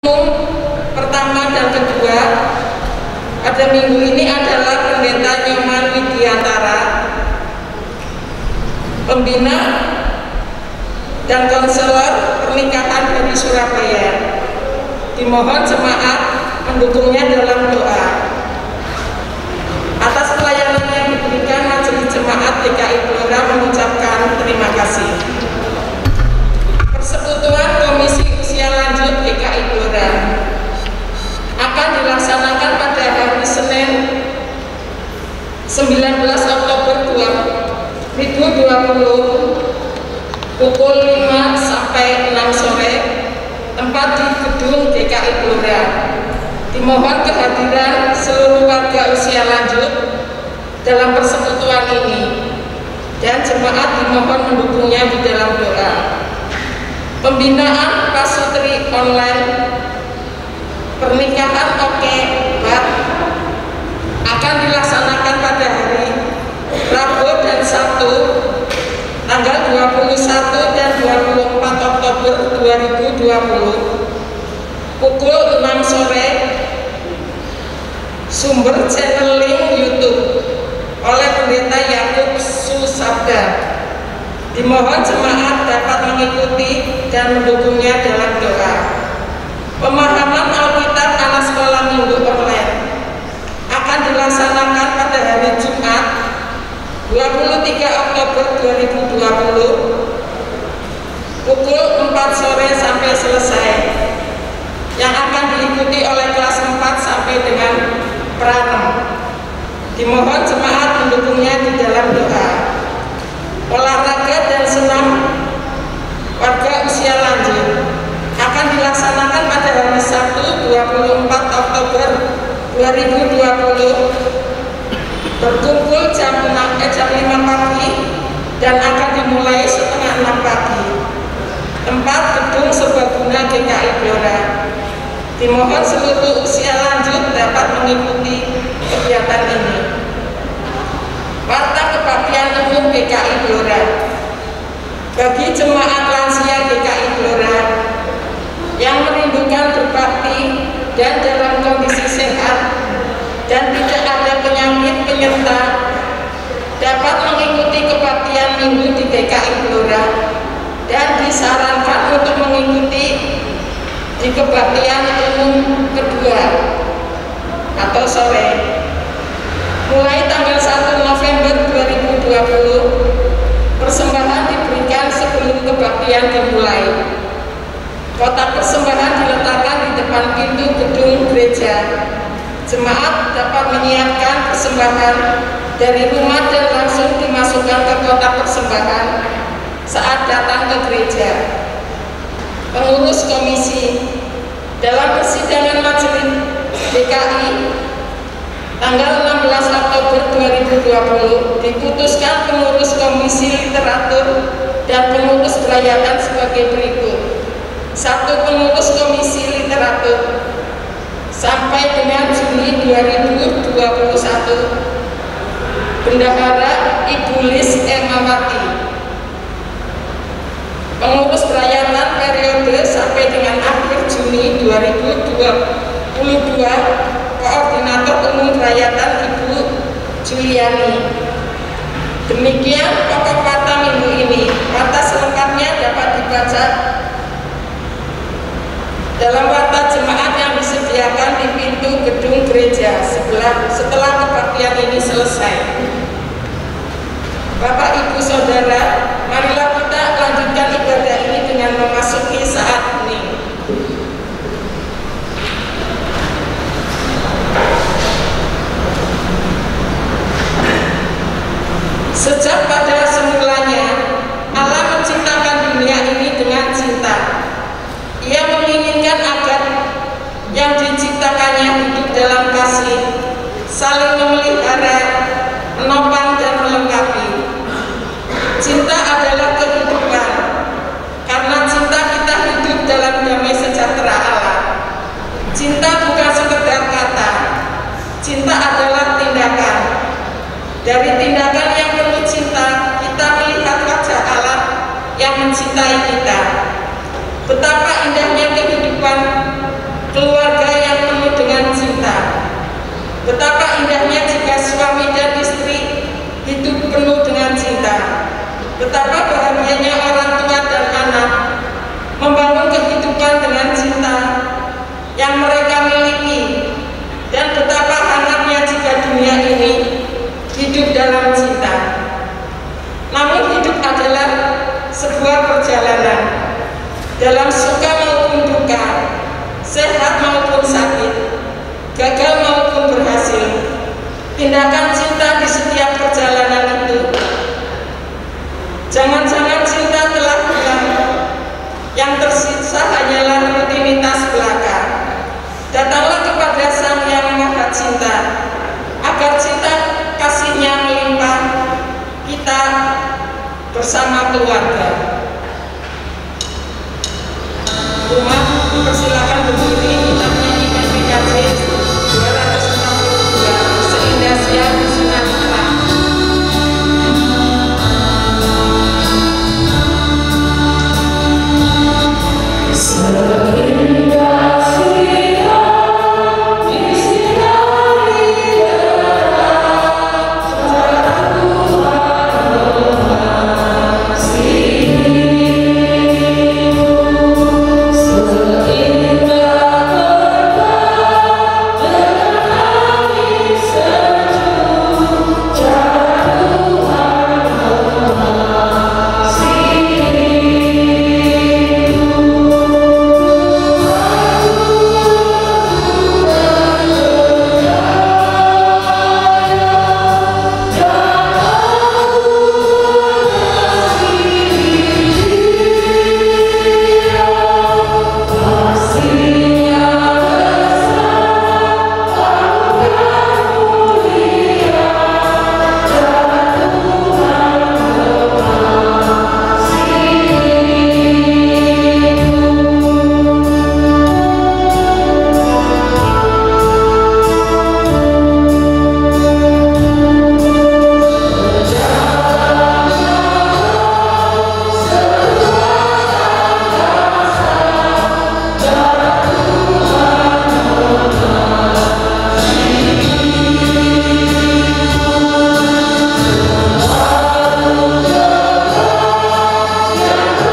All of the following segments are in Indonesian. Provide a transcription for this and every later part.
Pertama dan kedua pada minggu ini adalah Pendeta Nyoman Widiantara, pembina dan konselor pernikahan dari Surabaya. Dimohon jemaat mendukungnya dalam doa. Atas pelayanan yang diberikan Majelis Jemaat DKI Blora mengucapkan terima kasih. Persekutuan Komisi Usia Lanjut DKI Blora akan dilaksanakan pada hari Senin 19 Oktober 2020 pukul 5 sampai 6 sore, tempat di gedung DKI Blora. Dimohon kehadiran seluruh warga usia lanjut dalam persekutuan ini dan jemaat dimohon mendukungnya di dalam doa. Pembinaan pasutri online pernikahan Oke Bat akan dilaksanakan pada hari Rabu dan Sabtu tanggal 21 dan 24 Oktober 2020 pukul 6 sore. Sumber channeling YouTube oleh Pendeta Yakub Susabda. Dimohon jemaat dapat mengikuti dan mendukungnya dalam doa. Pemahaman Alkitab anak sekolah minggu online akan dilaksanakan pada hari Jumat 23 Oktober 2020 pukul 4 sore sampai selesai, yang akan diikuti oleh kelas 4 sampai dengan pranem. Dimohon jemaat mendukungnya di dalam doa. Olahraga dan senam warga usia lanjut akan dilaksanakan pada hari Sabtu 24 Oktober 2020 berkumpul jam 5 pagi dan akan dimulai setengah 6 pagi. Tempat gedung serbaguna DKI Blora. Dimohon seluruh usia lanjut dapat mengikuti kegiatan ini. Warta Kebaktian Umum DKI Blora. Bagi jemaat lansia DKI Blora yang merindukan berbakti dan dalam kondisi sehat dan tidak ada penyakit penyerta, dapat mengikuti kebaktian minggu di DKI Blora dan disarankan untuk mengikuti di kebaktian umum kedua atau sore mulai tanggal 1 November 2020. Persembahan diberikan sebelum kebaktian dimulai. Kotak persembahan diletakkan di depan pintu gedung gereja. Jemaat dapat menyiapkan persembahan dari rumah dan langsung dimasukkan ke kotak persembahan saat datang ke gereja. Pengurus komisi dalam persidangan Majelis DKI tanggal 16 Oktober 2020 diputuskan pengurus komisi literatur dan pengurus perayaan sebagai berikut. 1. Pengurus komisi literatur sampai dengan Juni 2021 Bendahara Ibu Lis Emawati. Pengurus perayaan periode sampai dengan akhir Juni 2022 Koordinator Umum Perayaan Ibu Juliani. Demikian pokok warta minggu ini. Warta selengkapnya dapat dibaca dalam warta jemaat yang disediakan di pintu gedung gereja setelah kebaktian ini selesai. Bapak, Ibu, Saudara, marilah kita lanjutkan ibadah ini dengan memasuki saat ini. Sejak pada semulanya Allah menciptakan dunia ini dengan cinta. Ia menginginkan agar yang diciptakannya hidup dalam kasih, saling memelihara, menopang dan melengkapi. Cinta adalah kehidupan. Karena cinta kita hidup dalam damai sejahtera Allah. Cinta bukan sekedar kata. Cinta adalah tindakan. Dari tindakan yang penuh cinta, kita melihat wajah Allah yang mencintai kita. Betapa indahnya kehidupan keluarga yang penuh dengan cinta. Betapa indahnya jika suami dan istri hidup penuh dengan cinta. Betapa bahagianya orang tua dan anak membangun kehidupan dengan cinta yang mereka miliki, dan betapa hangatnya jika dunia ini hidup dalam cinta. Namun hidup adalah sebuah perjalanan, dalam suka maupun duka, sehat maupun sakit, gagal maupun berhasil. Tindakan cinta di setiap perjalanan itu. Jangan-jangan cinta telah hilang, yang tersisa hanyalah rutinitas belaka. Datanglah kepada Sang Yang Maha Cinta, agar cinta kasih-Nya melimpah kita bersama keluarga. Rumah persilakan berdiri, kita menyanyikan PKJ 262 Seindah Siang Sinar Terang. Seindah siang di sinari terang, Tuhan seindah terbang dengan angin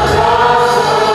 sejuk,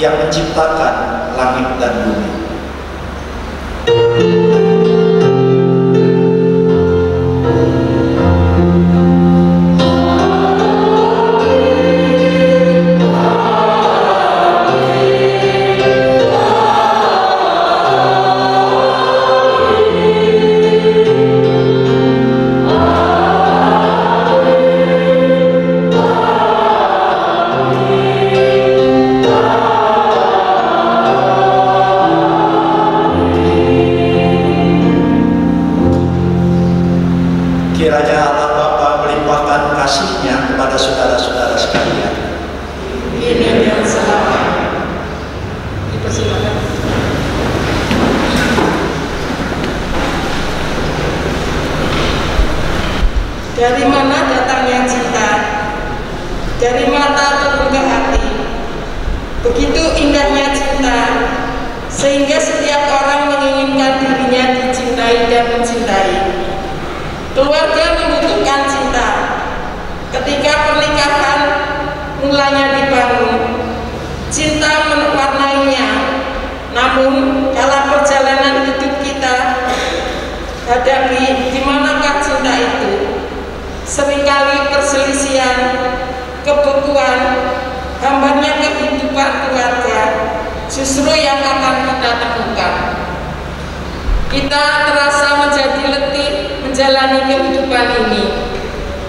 yang menciptakan langit dan bumi. Kiranya Allah Bapa melimpahkan kasih-Nya kepada saudara-saudara sekalian. Ini yang salah. Dipersilakan. Dari mana datangnya cinta? Dari mata terbuka hati. Begitu indahnya cinta, sehingga setiap orang menginginkan dirinya dicintai dan mencintai. Keluarga membutuhkan cinta. Ketika pernikahan mulanya dibangun, cinta mewarnainya. Namun, dalam perjalanan hidup kita hadapi di manakah cinta itu? Seringkali perselisihan, kebekuan, hambarnya kehidupan justru yang akan kita temukan. Kita terasa menjadi letih menjalani kehidupan ini.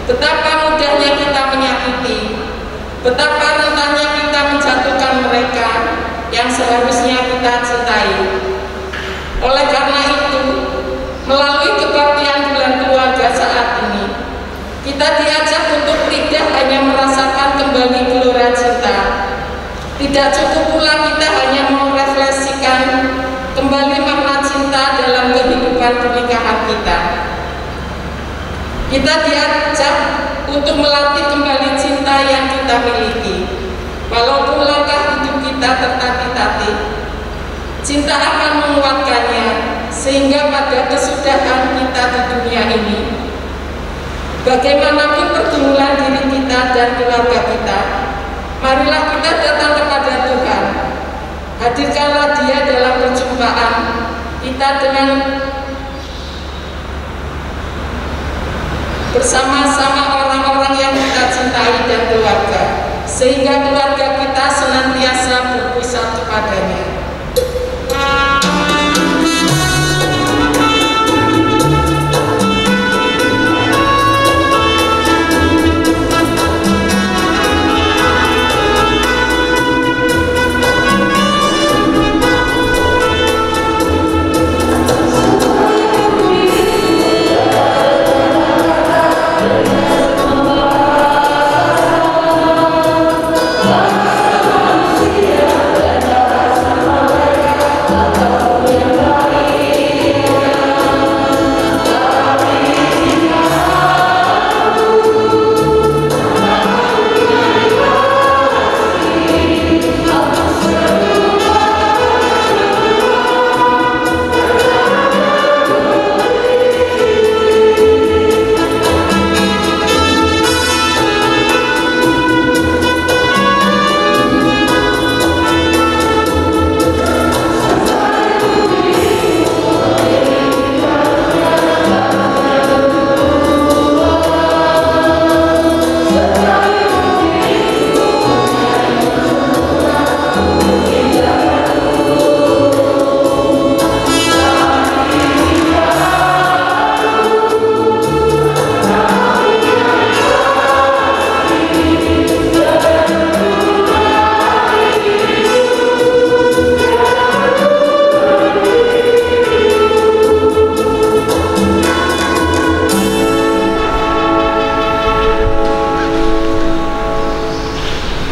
Betapa mudahnya kita menyakiti, betapa rentannya kita menjatuhkan mereka yang seharusnya kita cintai. Oleh karena itu, melalui kebaktian bulan keluarga saat ini, kita diajak untuk tidak hanya merasakan kembali gelora cinta. Tidak cukup pula kita hanya merefleksikan kembali makna cinta dalam kehidupan pernikahan kita. Kita diajak untuk melatih kembali cinta yang kita miliki. Walaupun langkah hidup kita tertatih-tatih, cinta akan menguatkannya sehingga pada kesudahan kita di dunia ini, bagaimanapun pergumulan diri kita dan keluarga kita, marilah kita datang kepada Tuhan. Hadirkanlah Dia dalam perjumpaan kita dengan bersama-sama orang-orang yang kita cintai dan keluarga, sehingga keluarga kita senantiasa berpusat kepadanya.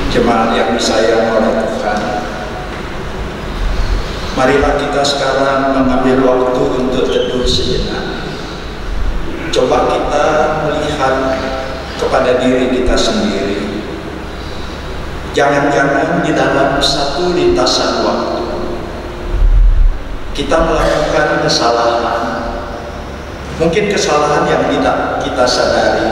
Jemaat yang disayang oleh Tuhan, marilah kita sekarang mengambil waktu untuk teduh sejenak. Coba kita melihat kepada diri kita sendiri. Jangan-jangan di dalam satu lintasan waktu kita melakukan kesalahan, mungkin kesalahan yang tidak kita sadari,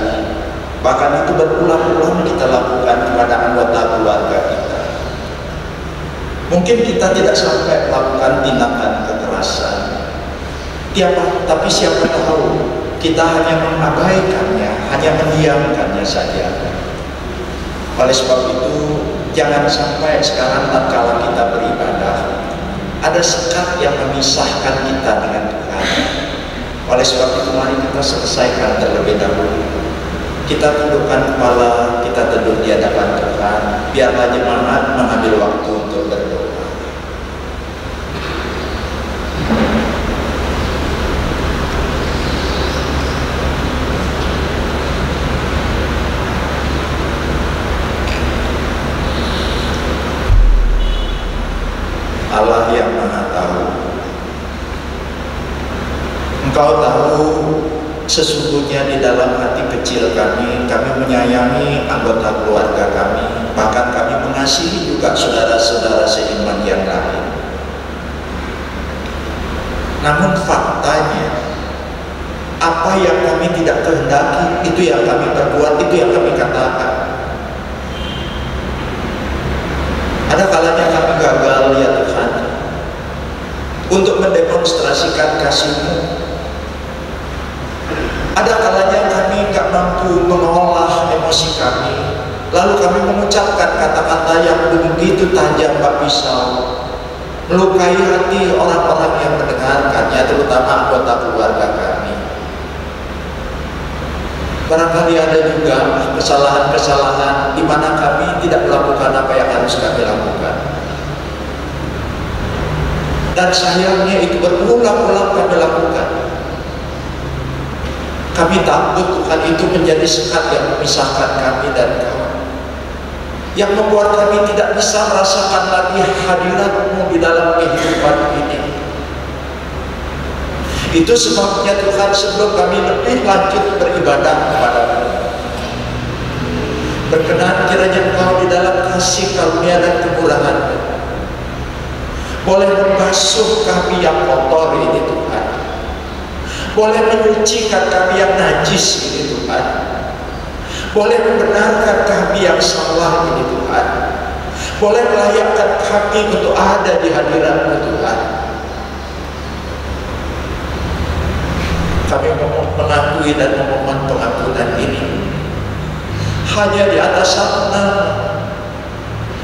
bahkan itu berulang-ulang kita lakukan kepada anggota keluarga kita. Mungkin kita tidak sampai melakukan tindakan kekerasan, tapi siapa tahu kita hanya mengabaikannya, hanya mendiamkannya saja. Oleh sebab itu, jangan sampai sekarang tatkala kita beribadah ada sekat yang memisahkan kita dengan Tuhan. Oleh sebab itu, mari kita selesaikan terlebih dahulu. Kita tundukkan kepala, kita teduh di hadapan Tuhan. Biarlah jemaat mengambil waktu untuk berdoa. Allah yang Maha Tahu, Engkau tahu sesungguhnya di dalam hati kecil kami menyayangi anggota keluarga kami, bahkan kami mengasihi juga saudara-saudara seiman yang lain. Namun faktanya, apa yang kami tidak kehendaki, itu yang kami perbuat, itu yang kami katakan. Ada kalanya kami gagal, ya Tuhan, untuk mendemonstrasikan kasih-Mu. Ada kalanya kami gak mampu mengolah emosi kami, lalu kami mengucapkan kata-kata yang begitu tajam bak pisau, melukai hati orang-orang yang mendengarkannya, terutama anggota keluarga kami. Barangkali ada juga kesalahan-kesalahan di mana kami tidak melakukan apa yang harus kami lakukan. Dan sayangnya itu berulang-ulang kami lakukan. Kami takut Tuhan itu menjadi sekat yang memisahkan kami dan Kau, yang membuat kami tidak bisa merasakan lagi hadirat-Mu di dalam kehidupan ini. Itu sebabnya Tuhan, sebelum kami lebih lanjut beribadah kepada-Mu, berkenan kiranya Engkau di dalam kasih karunia dan kemurahan-Mu boleh membasuh kami yang kotor ini Tuhan, boleh menyucikan kami yang najis ini Tuhan, boleh membenarkan kami yang salah ini Tuhan, boleh melayakkan kami untuk ada di hadirat-Mu Tuhan. Kami mengakui dan memohon pengampunan ini hanya di atas satu nama,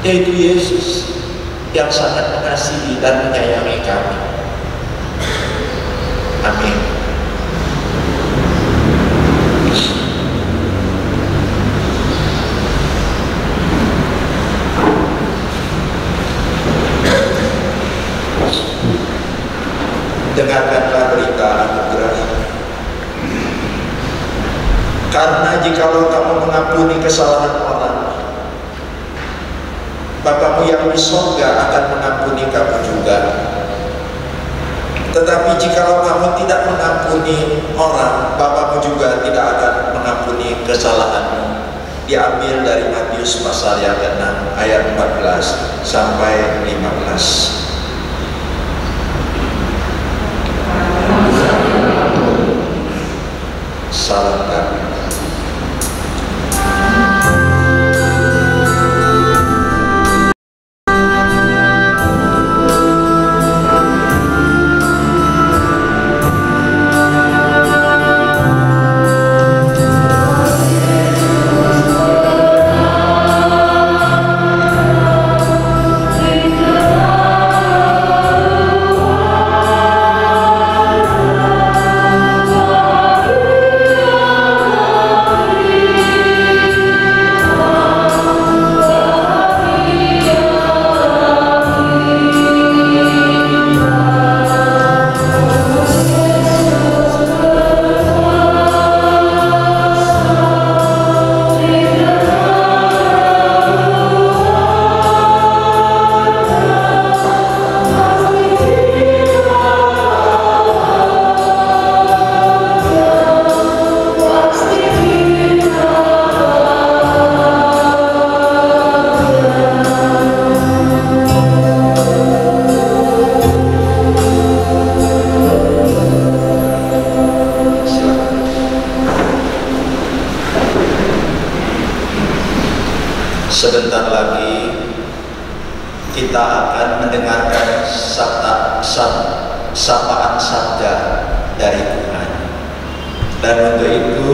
yaitu Yesus, yang sangat mengasihi dan menyayangi kami. Amin. Dengarkanlah berita anugerah. Karena jikalau kamu mengampuni kesalahan orang, Bapa-Mu yang di sorga akan mengampuni kamu juga. Tetapi jikalau kamu tidak mengampuni orang, Bapa-Mu juga tidak akan mengampuni kesalahanmu. Diambil dari Matius pasal yang ke-6 ayat 14 sampai 15. Salam kami. Sebentar lagi kita akan mendengarkan sapaan sabda dari Tuhan. Dan untuk itu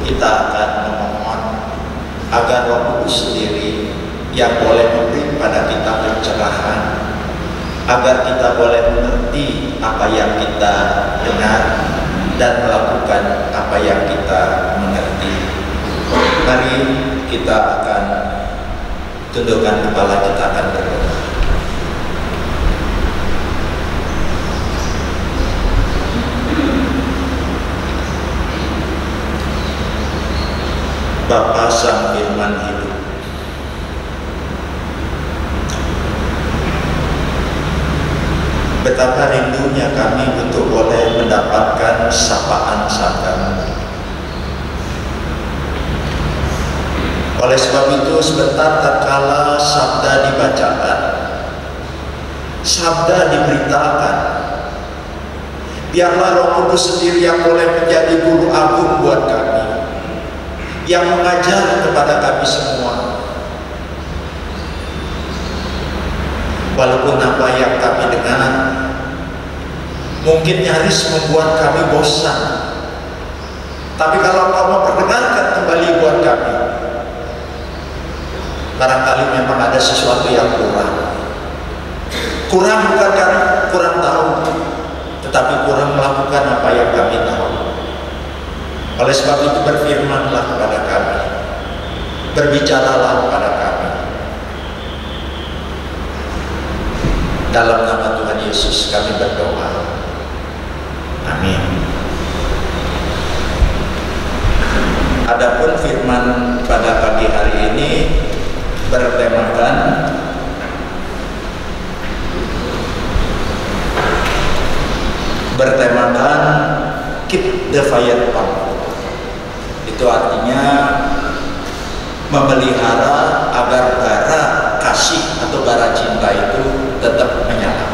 kita akan memohon agar Roh Kudus sendiri yang boleh memberi pada kita pencerahan, agar kita boleh mengerti apa yang kita dengar dan melakukan apa yang kita mengerti. Mari kita akan tundukkan kepala, kita akan berdoa. Bapa Sang Firman hidup, betapa rindunya kami untuk boleh mendapatkan sapaan sabda-Mu. Oleh sebab itu, sebentar tatkala sabda dibacakan, sabda diberitakan, biarlah Roh Kudus sendiri yang boleh menjadi guru agung buat kami, yang mengajar kepada kami semua. Walaupun apa yang kami dengar mungkin nyaris membuat kami bosan, tapi kalau Kau memperdengarkan kembali buat kami, barangkali memang ada sesuatu yang kurang. Kurang bukan karena kurang tahu, tetapi kurang melakukan apa yang kami tahu. Oleh sebab itu berfirmanlah kepada kami, berbicaralah kepada kami. Dalam nama Tuhan Yesus kami berdoa. Amin. Adapun firman pada pagi hari ini bertemakan keep the fire on. Itu artinya memelihara agar bara kasih atau bara cinta itu tetap menyala.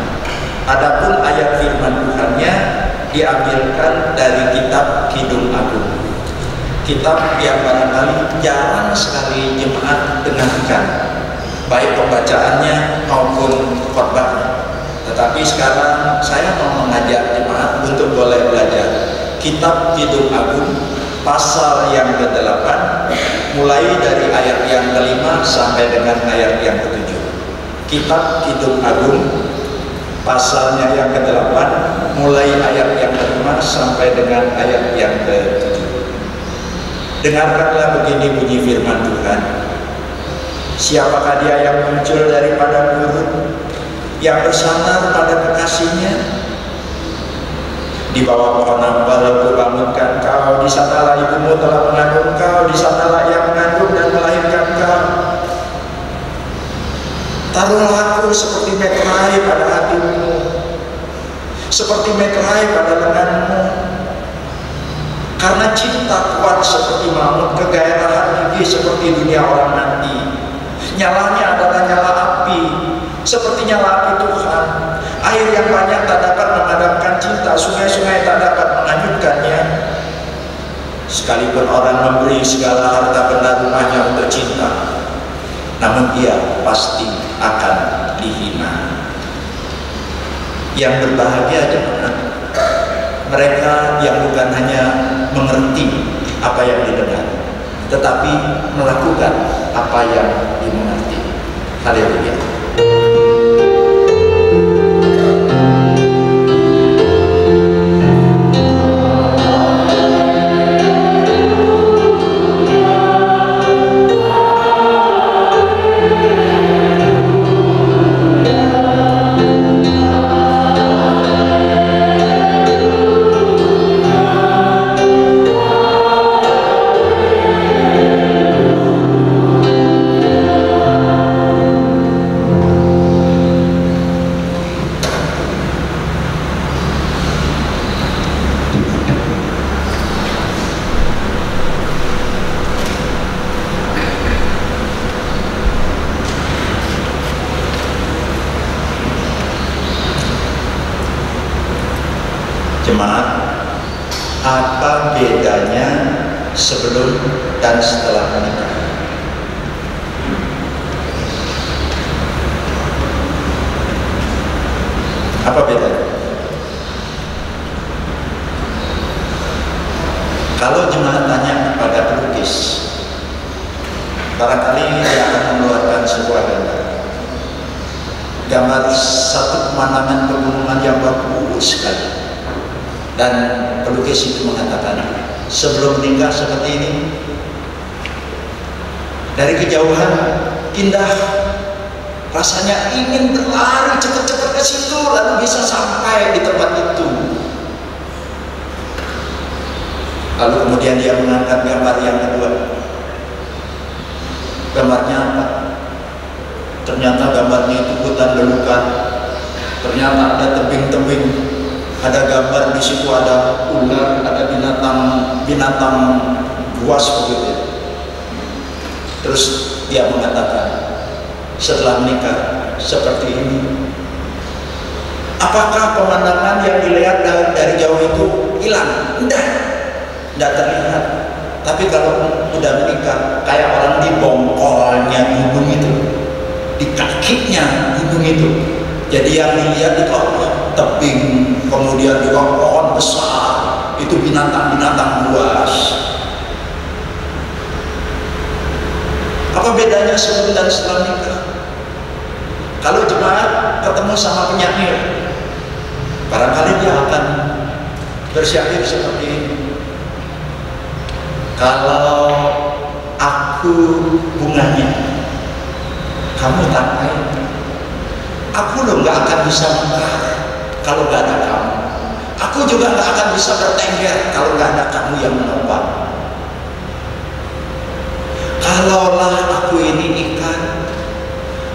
Adapun ayat firman Tuhannya diambilkan dari kitab Kidung Agung, kitab yang barangkali jarang sekali jemaat dengarkan, baik pembacaannya maupun khotbahnya. Tetapi sekarang saya mau mengajak jemaat untuk boleh belajar kitab Kidung Agung pasal yang ke-8, mulai dari ayat yang ke-5 sampai dengan ayat yang ke-7. Kitab Kidung Agung pasalnya yang ke-8, mulai ayat yang ke-5 sampai dengan ayat yang ke-7. Dengarkanlah begini bunyi firman Tuhan. Siapakah dia yang muncul daripada gurun, yang bersandar pada kekasihnya? Di bawah pohon ampel kubangunkan kau, di sanalah ibumu telah mengandung kau, di sanalah yang mengandung dan melahirkan kau. Taruhlah aku seperti meterai pada hatimu, seperti meterai pada lenganmu. Karena cinta kuat seperti maut, kegairahan gigi seperti dunia orang mati. Nyalanya adalah nyala api, seperti nyala api Tuhan. Air yang banyak tak dapat memadamkan cinta, sungai-sungai tak dapat menghanyutkannya. Sekalipun orang memberi segala harta benda rumahnya untuk cinta, namun ia pasti akan dihina. Yang berbahagia jemaat, mereka yang bukan hanya mengerti apa yang didengar, tetapi melakukan apa yang dimengerti. Haleluya. Jemaat, apa bedanya sebelum dan setelah menikah? Apa bedanya? Kalau jemaat tanya kepada pelukis, barangkali dia akan mengeluarkan sebuah gambar satu pemandangan pegunungan yang bagus sekali. Dan pelukis itu mengatakan, sebelum menikah seperti ini, dari kejauhan indah, rasanya ingin berlari cepat-cepat ke situ, lalu bisa sampai di tempat itu. Lalu kemudian dia mengangkat gambar yang kedua. Gambarnya apa? Ternyata gambarnya itu hutan belukar. Ternyata ada tebing-tebing. Ada gambar di situ, ada ular, ada binatang buas begitu. Terus dia mengatakan, setelah menikah seperti ini, apakah pemandangan yang dilihat dari jauh itu hilang? Tidak terlihat. Tapi kalau sudah menikah, kayak orang di bongkolnya gunung itu, di kakinya gunung itu. Jadi yang dilihat itu apa? Tebing, kemudian juga pohon besar, itu binatang-binatang buas. Apa bedanya sebelum dan setelah nikah? Kalau jemaat ketemu sama penyair, barangkali dia akan bersyair seperti ini. Kalau aku bunganya, kamu tangkai, aku loh nggak akan bisa mekar kalau nggak ada kamu. Aku juga nggak akan bisa bertengger kalau nggak ada kamu yang menopang. Kalaulah aku ini ikan,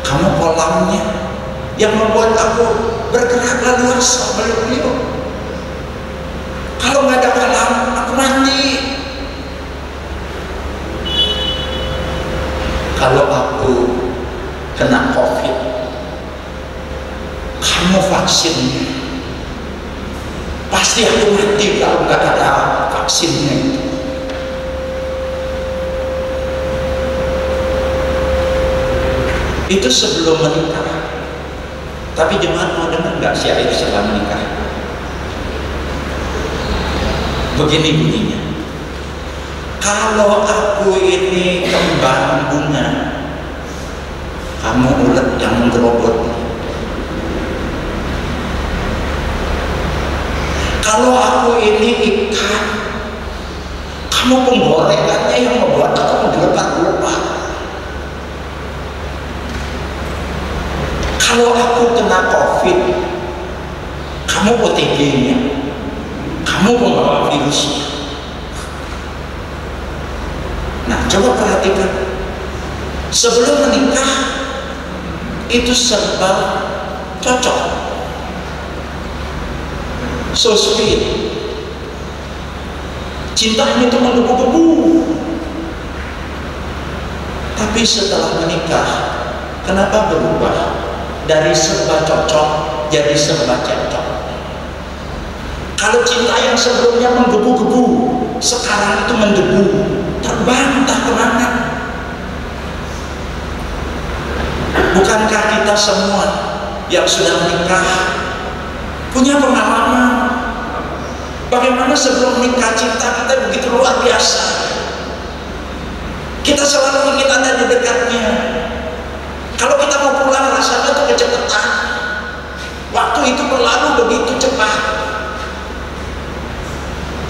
kamu kolamnya yang membuat aku bergerak leluasa meliuk-liuk. Kalau nggak ada kolam, aku mati. Kalau aku kena COVID, kamu vaksinnya. Pasti aku mati kalau nggak ada vaksinnya itu. Itu sebelum menikah. Tapi jemaat mau dengar nggak syair setelah menikah? Begini bunyinya. Kalau aku ini kembang bunga, kamu ulet yang menggerobot. Kalau aku ini ikan, kamu penggorengannya yang membuat aku menggelepar-gelepar. Kalau aku kena COVID, kamu OTG-nya, kamu membawa virusnya. Nah, coba perhatikan. Sebelum menikah, itu serba cocok. So sweet. Cintanya itu menggebu-gebu. Tapi setelah menikah, kenapa berubah? Dari serba cocok jadi serba cocok. Kalau cinta yang sebelumnya menggebu-gebu, sekarang itu mendebu, terbang entah kemana. Bukankah kita semua yang sudah menikah punya pengalaman bagaimana sebelum menikah cinta kita begitu luar biasa? Kita selalu ingin ada di dekatnya. Kalau kita mau pulang rasanya tuh kecepatan. Waktu itu berlalu begitu cepat.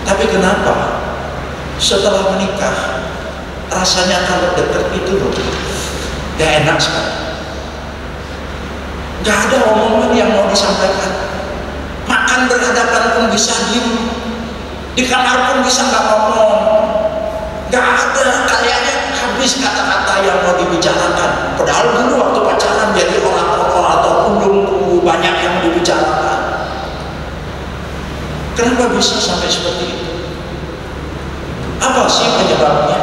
Tapi kenapa setelah menikah rasanya kalau dekat itu loh gak enak sekali. Gak ada omongan yang mau disampaikan. Makan berhadapan pun bisa diem, di kamar pun bisa gak ngomong. Gak ada, kayaknya habis kata-kata yang mau dibicarakan. Padahal dulu waktu pacaran jadi orang-orang atau undung banyak yang dibicarakan. Kenapa bisa sampai seperti itu? Apa sih penyebabnya?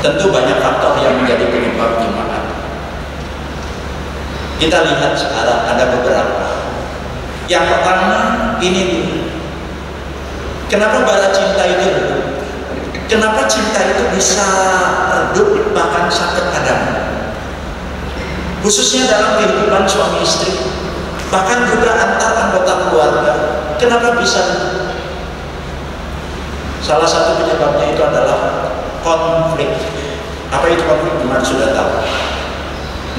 Tentu banyak faktor yang menjadi penyebab jemaat. Kita lihat sekarang ada beberapa. Yang pertama ini dulu. Kenapa bara cinta itu redup? Kenapa cinta itu bisa redup bahkan sampai padam? Khususnya dalam kehidupan suami istri, bahkan juga antar anggota keluarga. Kenapa bisa redup? Salah satu penyebabnya itu adalah konflik. Apa itu konflik? Gimana sudah tahu?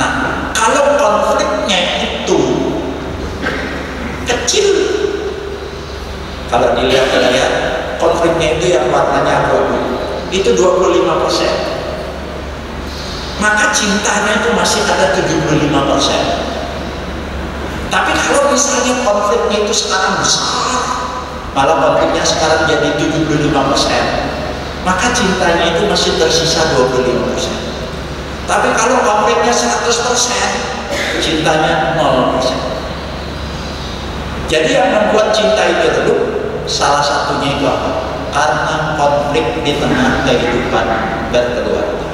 Nah, kalau konfliknya itu kecil, kalau dilihat konfliknya itu yang warnanya abu-abu, itu 25%. Maka cintanya itu masih ada 75%. Tapi kalau misalnya konfliknya itu sekarang besar, malah konfliknya sekarang jadi 75%, maka cintanya itu masih tersisa 25%. Tapi kalau konfliknya 100%, cintanya 0%. Jadi yang membuat cinta itu redup, salah satunya itu apa? Karena konflik di tengah kehidupan berkeluarga.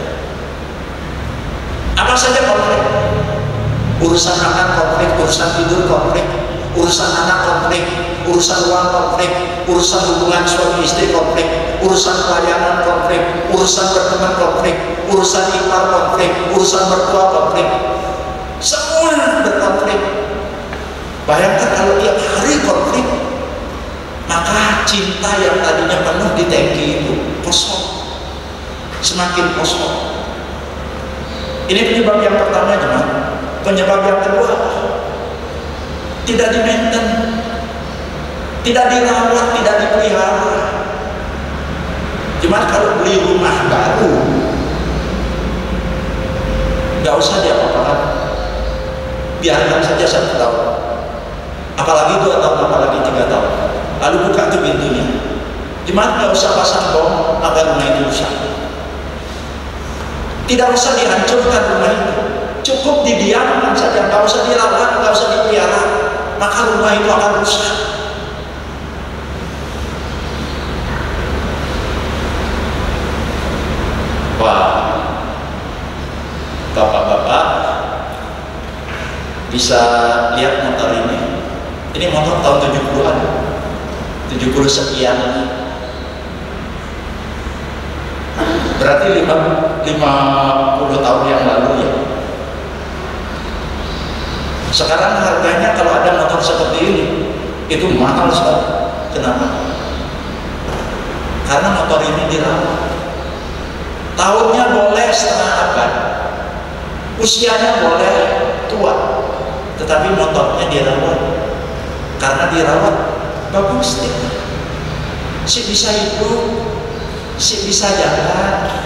Apa saja konflik? Urusan makan konflik, urusan tidur konflik, urusan anak konflik, urusan uang konflik, urusan hubungan suami istri konflik, urusan pelayanan konflik, urusan berteman konflik, urusan ipar konflik, urusan mertua konflik. Semua berkonflik. Bayangkan kalau tiap hari konflik, maka cinta yang tadinya penuh di tangki itu kosong, semakin kosong. Ini penyebab yang pertama, jemaat. Penyebab yang kedua, tidak di-maintain, tidak dirawat, tidak dipelihara. Jemaat, kalau beli rumah baru, nggak usah diapa-apakan, biarkan saja 1 tahun, apalagi 2 tahun, apalagi 3 tahun, lalu buka tuh pintunya. Jemaat, nggak usah pasang bom agar rumah itu rusak. Tidak usah dihancurkan rumah itu, cukup didiamkan saja, nggak usah dirawat, nggak usah dipelihara, maka rumah itu akan rusak. Wah, bapak-bapak bisa lihat motor ini. Ini motor tahun 70-an, 70 sekian. Berarti 50 tahun yang lalu ya. Sekarang harganya kalau ada motor seperti ini itu mahal sekali. Kenapa? Karena motor ini dirawat. Tahunnya boleh setengah abad, usianya boleh tua, tetapi motornya dirawat. Karena dirawat bagus dia, si bisa hidup, si bisa jalan.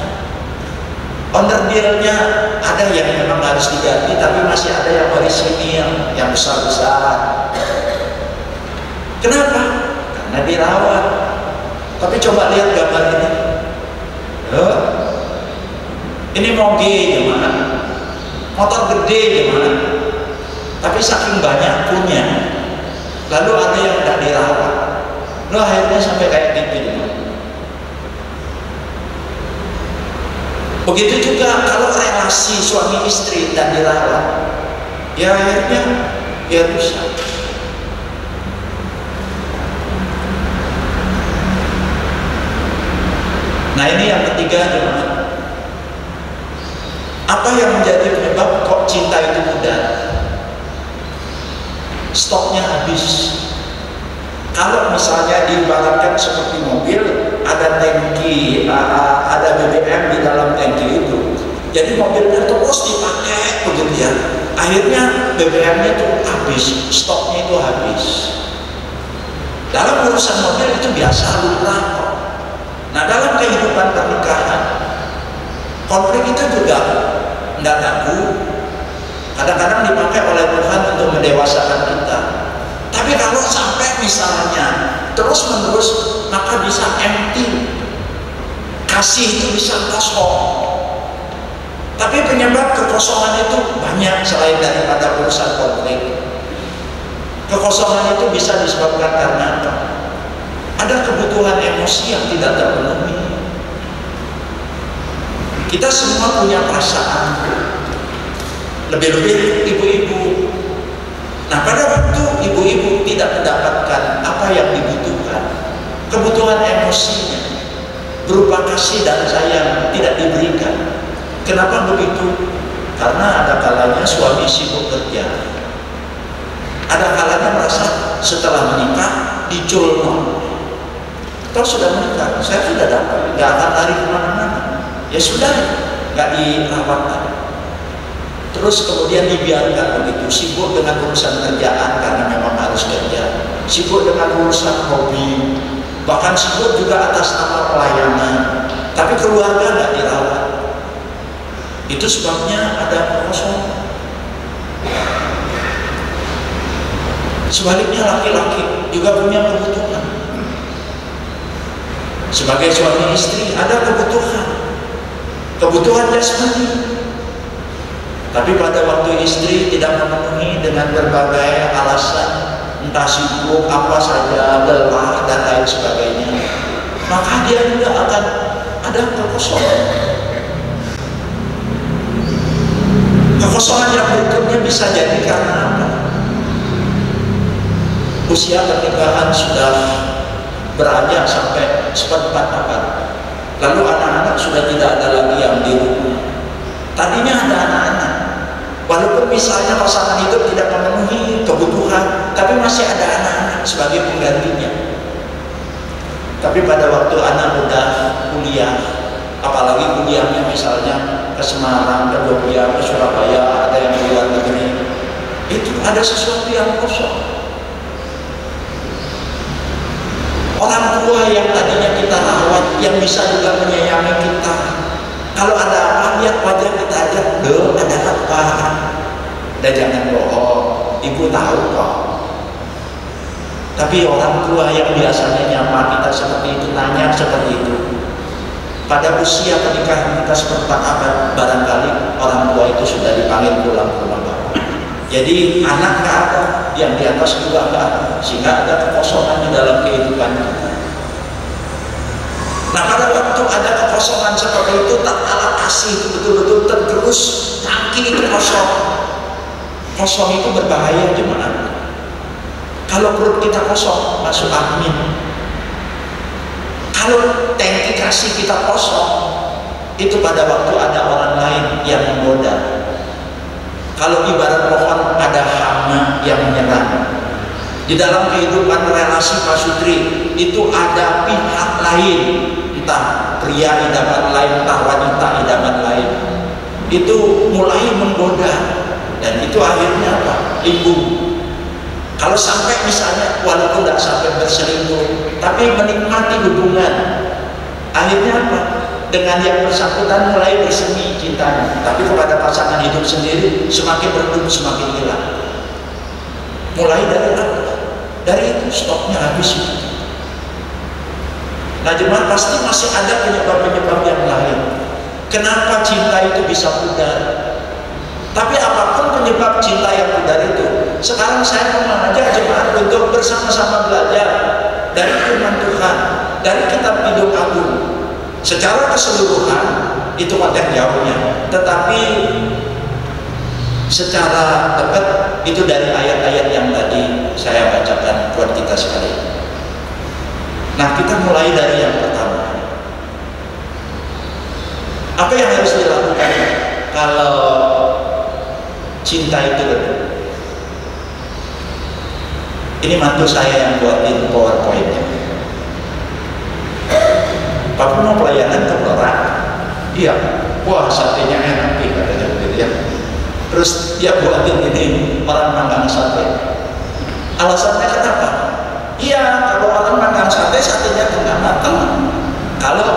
Onderdilnya ada yang memang harus diganti, tapi masih ada yang orisinil, yang besar-besar. Kenapa? Karena dirawat. Tapi coba lihat gambar ini. Ini moge gimana? Motor gede gimana? Tapi saking banyak punya, lalu ada yang tidak dirawat, lo akhirnya sampai kayak gitu gimana? Begitu juga kalau relasi suami istri tidak dirawat, ya akhirnya ya rusak. Nah, ini yang ketiga, gimana? Apa yang menjadi penyebab kok cinta itu mudah? Stoknya habis. Kalau misalnya diibaratkan seperti mobil, ada tangki, ada BBM di dalam tangki itu. Jadi mobilnya terus dipakai begitu ya. Akhirnya BBM-nya itu habis, stoknya itu habis. Dalam urusan mobil itu biasa lumrah kok. Nah, dalam kehidupan pernikahan, konflik itu juga tidak tabu, kadang-kadang dipakai oleh Tuhan untuk mendewasakan kita. Tapi kalau sampai misalnya terus menerus, maka bisa empty, kasih itu bisa kosong. Tapi penyebab kekosongan itu banyak selain daripada urusan konflik. Kekosongan itu bisa disebabkan karena apa? Ada kebutuhan emosi yang tidak terpenuhi. Kita semua punya perasaan, lebih-lebih ibu-ibu. Nah, pada waktu ibu-ibu tidak mendapatkan apa yang dibutuhkan, kebutuhan emosinya berupa kasih dan sayang tidak diberikan. Kenapa begitu? Karena ada kalanya suami sibuk kerja, ada kalanya merasa setelah menikah diculno. Toh sudah menikah, saya sudah dapat, nggak akan lari kemana-mana. Ya sudah, nggak dirawat. Terus kemudian dibiarkan begitu, sibuk dengan urusan kerjaan karena memang harus kerja, sibuk dengan urusan hobi, bahkan sibuk juga atas nama pelayanan, tapi keluarga nggak dirawat. Itu sebabnya ada kekosongan. Sebaliknya laki-laki juga punya kebutuhan. Sebagai suami istri ada kebutuhan jasmani. Tapi pada waktu istri tidak memenuhi dengan berbagai alasan, entah sibuk apa saja, lelah dan lain sebagainya, maka dia juga akan ada kekosongan. Kekosongan yang berikutnya bisa jadi karena apa? Usia pernikahan sudah beranjak sampai 1/4 abad. Lalu anak-anak sudah tidak ada lagi yang di rumah. Tadinya ada anak-anak, walaupun misalnya pasangan hidup tidak memenuhi kebutuhan, tapi masih ada anak-anak sebagai penggantinya. Tapi pada waktu anak udah kuliah, apalagi kuliahnya misalnya ke Semarang, ke Jogja, ke Surabaya, ada yang di luar negeri. Itu ada sesuatu yang kosong. Orang tua yang tadinya kita rawat, yang bisa juga menyayangi kita, kalau ada apa, lihat wajah kita aja, loh ada apa? Dan jangan bohong, ibu tahu kok. Tapi orang tua yang biasanya nyapa kita seperti itu, nanya seperti itu, pada usia pernikahan kita seperempat abad, barangkali orang tua itu sudah dipanggil pulang ke rumah bapak. Jadi anak nggak ada, yang di atas juga nggak ada, sehingga ada kekosongan di dalam kehidupan kita. Nah, pada waktu ada kekosongan seperti itu, tak kalah kasih itu betul-betul tergerus, tangki itu kosong. Kosong itu berbahaya gimana? Kalau perut kita kosong, masuk angin. Kalau tangki kasih kita kosong, itu pada waktu ada orang lain yang menggoda. Kalau ibarat pohon ada hama yang menyerang. Di dalam kehidupan relasi Pak Sutri itu ada pihak lain, entah pria idaman lain, entah wanita idaman lain. Itu mulai menggoda, dan itu akhirnya apa? Limbung. Kalau sampai misalnya walaupun tidak sampai berselingkuh, tapi menikmati hubungan, akhirnya apa? Dengan yang bersangkutan mulai bersemi cintanya, tapi kepada pasangan hidup sendiri semakin redup, semakin hilang. Mulai dari apa? Dari itu stoknya habis. Nah, jemaat, pasti masih ada penyebab-penyebab yang lain. Kenapa cinta itu bisa pudar? Tapi apapun penyebab cinta yang pudar itu, sekarang saya mau mengajak jemaat untuk bersama-sama belajar dari firman Tuhan, dari kitab Hidup Agung. Secara keseluruhan itu konteks jauhnya, tetapi secara dekat itu dari ayat-ayat yang tadi saya bacakan buat kita sekalian. Nah, kita mulai dari yang pertama. Apa yang harus dilakukan kalau cinta itu redup? Ini mantu saya yang buatin PowerPoint-nya. Papa mau pelayanan ke Blora? Iya. Wah, satenya enak nih katanya begitu ya. Terus dia buatin ini orang manggang sate. Alasannya kenapa? Iya, kalau orang manggang sate, satenya tuh nggak matang. Kalau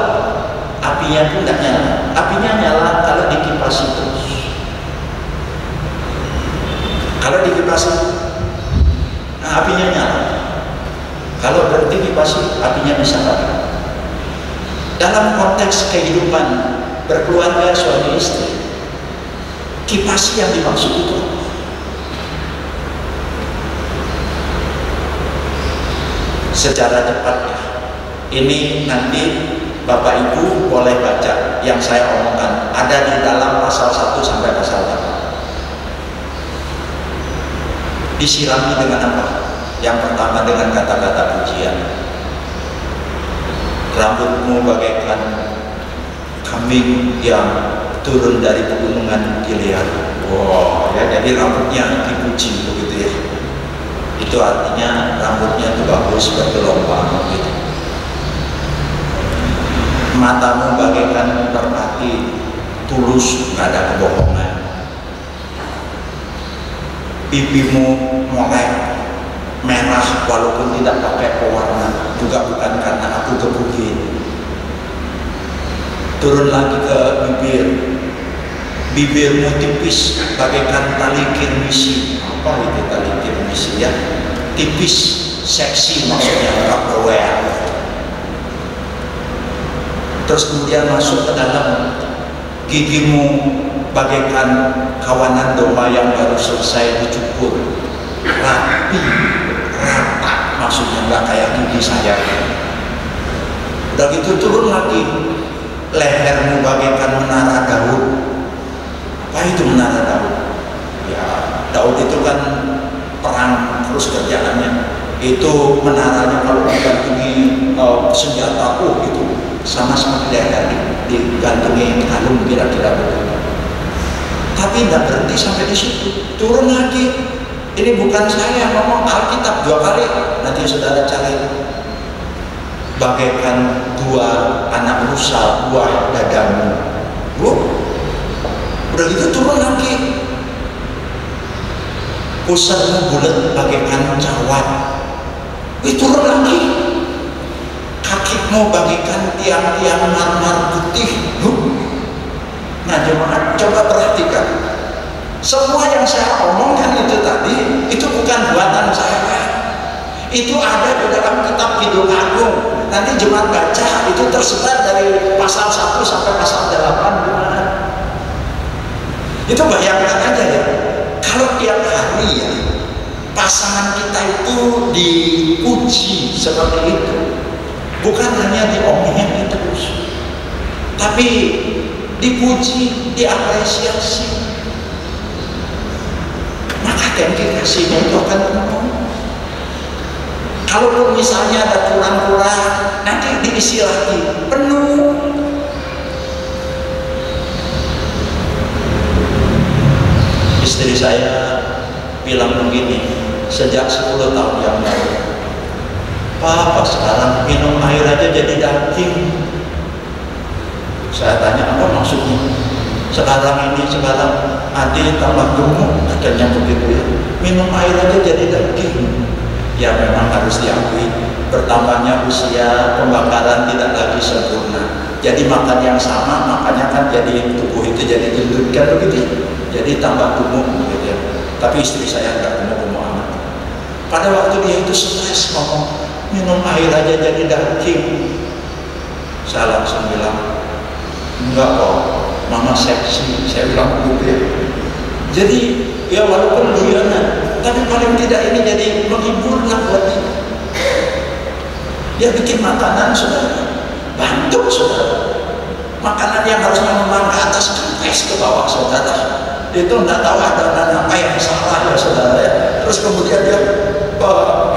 apinya pun nggak nyala. Apinya nyala kalau dikipasi terus. Kalau dikipasi, nah, apinya nyala. Kalau berhenti dikipasi, apinya bisa padam. Dalam konteks kehidupan berkeluarga suami istri, kipasi yang dimaksud itu secara cepatnya. Ini nanti Bapak Ibu boleh baca yang saya omongkan, ada di dalam pasal 1 sampai pasal 8. Disirami dengan apa? Yang pertama dengan kata-kata pujian. Rambutmu bagaikan kambing yang turun dari pegunungan Gilead. Wow, ya, jadi rambutnya dipuji begitu ya. Itu artinya rambutnya itu bagus, bergelombang gitu. Matamu bagaikan merpati, tulus, nggak ada kebohongan. Pipimu molek, merah walaupun tidak pakai pewarna, juga bukan karena aku gebukin. Turun lagi ke bibir, bibirmu tipis bagaikan tali kirmisi. Apa itu tali kirmisi ya? Tipis, seksi maksudnya, nggak bawel. Terus kemudian masuk ke dalam, gigimu bagaikan kawanan domba yang baru selesai dicukur, rapi, rata, maksudnya nggak kayak gigi saya. Udah gitu turun lagi, lehermu bagaikan menara Daud. Apa itu menara Daud? Ya, Daud itu kan perang terus kerjaannya. Itu menaranya kalau digantungi senjata, gitu, sama-sama leher digantungi kalung kira-kira begitu. Tapi tidak berhenti sampai di situ, turun lagi. Ini bukan saya yang ngomong, Alkitab 2 kali, nanti saudara cari. Bagaikan 2 anak rusa, buah dadamu. Udah gitu turun lagi. Pusatmu bulat bagaikan cawan. Turun lagi. Kakimu bagaikan tiang-tiang marmer putih. Nah jemaat, coba perhatikan. Semua yang saya omongkan itu tadi, itu bukan buatan saya. Itu ada di dalam kitab Kidung Agung. Nanti jemaat baca, itu tersebar dari pasal 1 sampai pasal 8 jemaat. Itu bayangkan aja ya, kalau tiap hari ya pasangan kita itu dipuji seperti itu, bukan hanya diomongin terus, tapi dipuji, diapresiasi, maka tangki kasihnya itu akan penuh. Kalaupun misalnya ada kurang-kurang, nanti diisi lagi, penuh. Istri saya bilang begini, sejak 10 tahun yang lalu, Papa sekarang minum air aja jadi daging. Saya tanya, apa maksudnya? Sekarang adik tambah gemuk, katanya begitu ya. Minum air aja jadi daging. Ya memang harus diakui, bertambahnya usia, pembakaran tidak lagi sempurna. Jadi makan yang sama, makanya kan jadi tubuh itu jadi gendut kan begitu. Jadi tambah gemuk gitu ya. Tapi istri saya nggak gemuk-gemuk amat. Pada waktu dia itu stres ngomong, minum air aja jadi daging. Saya langsung bilang, enggak kok, mama seksi. Saya bilang begitu ya. Jadi ya walaupun guyonan, tapi paling tidak ini jadi menghibur lah buat dia. Dia bikin makanan saudara, bantu saudara. Makanan yang harusnya memang ke atas kempes ke bawah saudara. Itu enggak tahu ada apa yang salah ya saudara ya. Terus kemudian dia,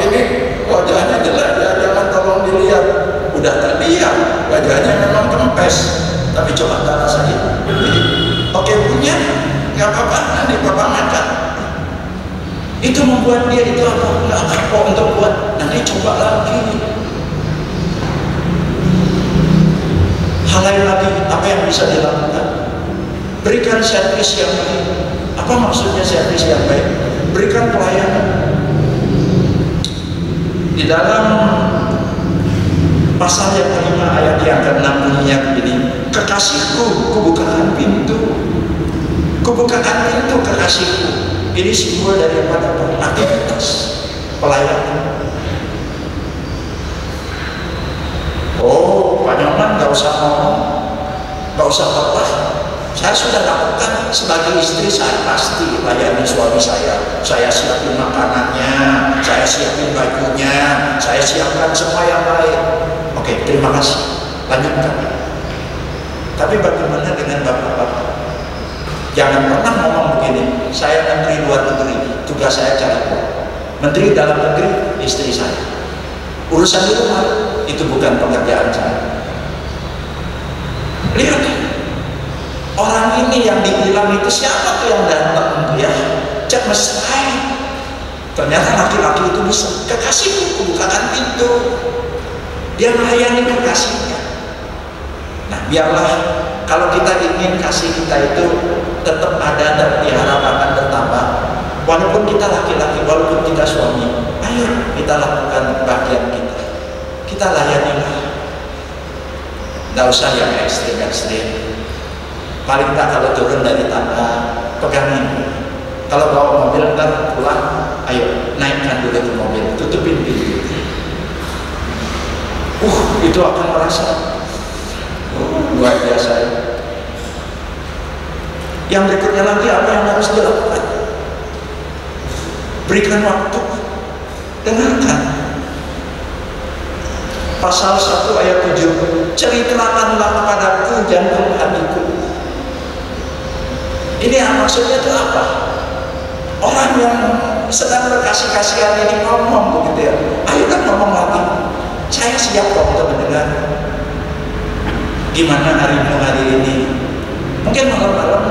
ini wajahnya jelek ya, jangan tolong dilihat. Udah tak lihat, wajahnya memang kempes. Tapi coba tak rasain. Oke punya, nggak apa-apa, nanti bapak makan. Itu membuat dia itu apa? Nggak apa-apa untuk buat, nanti coba lagi. Hal lain lagi, apa yang bisa dilakukan? Berikan servis yang baik. Apa maksudnya servis yang baik? Berikan pelayanan. Di dalam pasal yang kelima ayat yang ke-6 bunyinya begini, kekasihku, kubukakan pintu. Kubukakan pintu kekasihku. Ini simbol daripada aktivitas pelayanan. Oh, Pak Nyoman nggak usah ngomong, nggak usah apa. Saya sudah lakukan sebagai istri, saya pasti layani suami saya. Saya siapin makanannya, saya siapin bajunya, saya siapkan semua yang lain. Oke, terima kasih. Lanjutkan. Tapi bagaimana dengan bapak-bapak? Jangan pernah ngomong begini, saya menteri luar negeri, tugas saya cari uang. Menteri dalam negeri, istri saya. Urusan di rumah, itu bukan pekerjaan saya. Lihat, orang ini yang dibilang itu siapa tuh yang datang ya? Cek mesra. Ternyata laki-laki itu bisa. Kekasihku, bukakan pintu. Dia melayani kekasihnya. Nah, biarlah kalau kita ingin kasih kita itu tetap ada dan diharapkan bertambah. Walaupun kita laki-laki, walaupun kita suami, ayo kita lakukan bagian kita. Kita layanilah. Nggak usah yang ekstrim-ekstrim. Paling tak kalau turun dari tangga, pegangin. Kalau bawa mobil ntar pulang, ayo naikkan dulu ke mobil, tutupin pintu. Itu akan merasa luar biasa ya. Yang berikutnya lagi apa yang harus dilakukan? Berikan waktu, dengarkan. Pasal 1 ayat 7, ceritakanlah kepadaku jantung hatiku. Ini maksudnya itu apa? Orang yang sedang berkasih-kasihan ini ngomong begitu ya. Ayo kan ngomong lagi. Saya siap kok untuk mendengar. Gimana harimu hari ini? Mungkin malam-malam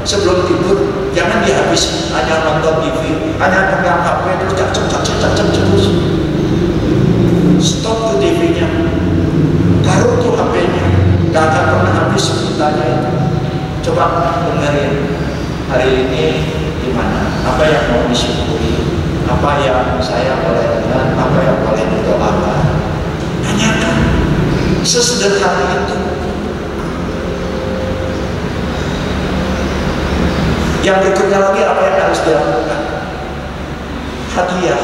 sebelum tidur jangan dihabisi hanya nonton TV, hanya pegang HP terus cacem terus. Stop tuh TV-nya, taruh tuh HP-nya, gak akan pernah habis ceritanya itu. Coba dengerin. mau disyukuri, apa yang saya boleh dengar, apa yang boleh didoakan. Tanyakan, sesederhana itu. Yang berikutnya lagi, apa yang harus dilakukan? Hadiah.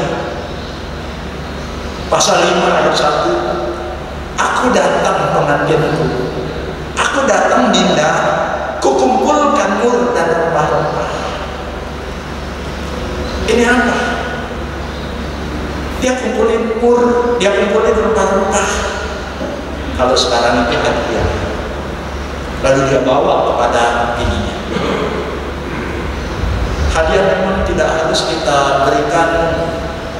Pasal 5 ayat 1, aku datang pengantinku, aku datang Dinda, kukumpulkan mur dan rempah-rempah. Ini apa? Dia kumpulin mur, dia kumpulin rempah-rempah. Kalau sekarang itu hadiah, lalu dia bawa kepada bininya. Hadiah memang tidak harus kita berikan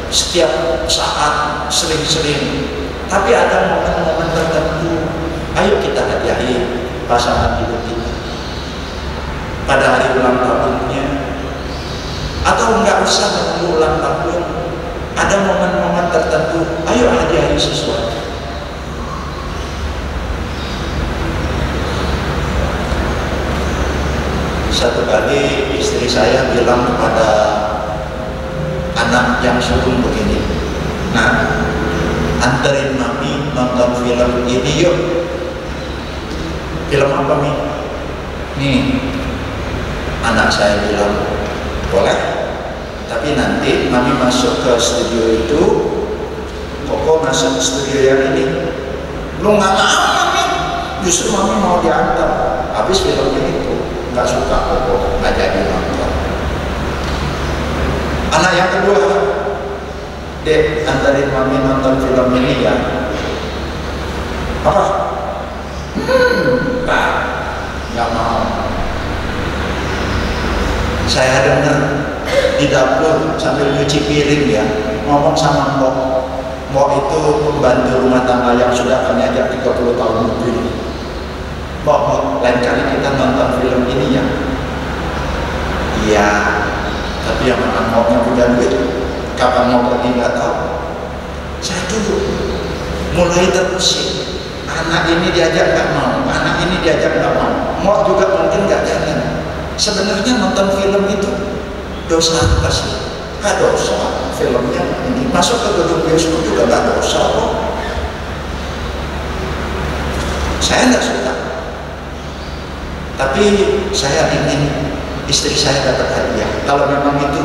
setiap saat, sering-sering, tapi ada momen-momen tertentu. Ayo kita hadiahi pasangan hidup kita pada hari ulang tahunnya, atau nggak usah menunggu ulang tahun. Ada momen-momen tertentu, ayo hadiahi sesuatu. Satu kali istri saya bilang kepada anak yang sulung begini, nah, anterin mami nonton film ini yuk. Film apa Mi? Nih, anak saya bilang boleh, tapi nanti mami masuk ke studio itu, Koko masuk ke studio yang ini. Lu nggak mau Mami, justru mami mau diantar. Habis filmnya itu nggak suka, Koko nggak jadi nonton. Anak yang kedua, Dek, antarin mami nonton film ini ya. Apa? Nggak mau. Saya dengar di dapur sambil nyuci piring ya, ngomong sama Mbok. Mbok itu pembantu rumah tangga yang sudah kami ajak 30 tahun lebih. Mbok, lain kali kita nonton film ini ya. Iya, tapi yang mana Mboknya punya duit, kapan mau pergi nggak tahu. Saya dulu mulai terusik. Anak ini diajak nggak mau, anak ini diajak nggak mau. Mbok juga mungkin nggak jalan. Sebenarnya nonton film itu dosa apa sih? Nggak dosa. Filmnya ini masuk ke gedung bioskop juga nggak dosa kok. Saya nggak suka, tapi saya ingin istri saya dapat hadiah. Kalau memang itu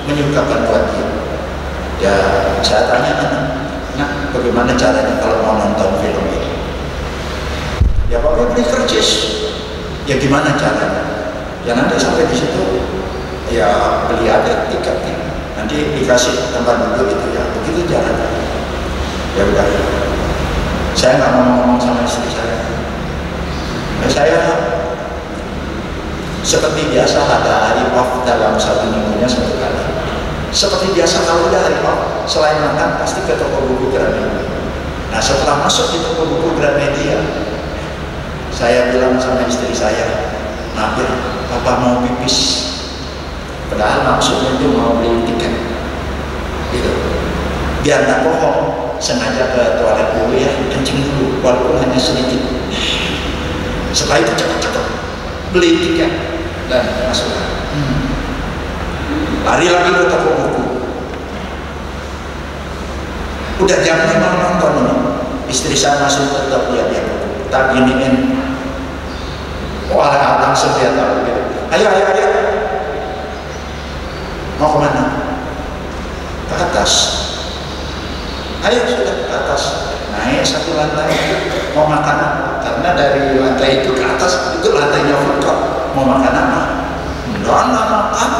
menyukakan buat dia, ya saya tanya anak, nah bagaimana caranya kalau mau nonton film ini? Ya Bapak beli kercis. Ya gimana caranya? Ya nanti sampai di situ, ya beli aja tiketnya. Nanti dikasih tempat duduk itu ya. Begitu caranya. Ya udah. Saya nggak mau ngomong sama istri saya. Ya, saya seperti biasa ada hari off dalam satu minggunya satu kali. Seperti biasa kalau udah hari off, selain makan pasti ke toko buku Gramedia. Nah setelah masuk di toko buku Gramedia, saya bilang sama istri saya, maaf ya, Papa mau pipis. Padahal maksudnya itu mau beli tiket, gitu. Biar nggak bohong, sengaja ke toilet dulu ya, kencing dulu, walaupun hanya sedikit. Setelah itu cepat-cepat beli tiket dan masuk. Lari lagi ke toko buku. Udah jamnya mau nonton ini, istri saya masih tetap lihat dia buku. Tak giniin, wah langsung dia tahu gitu. Ayo. Mau kemana? Ke atas. Ayo sudah ke atas. Naik satu lantai. Mau makan apa? Karena dari lantai itu ke atas itu lantainya food court. Mau makan apa? Nggak makan.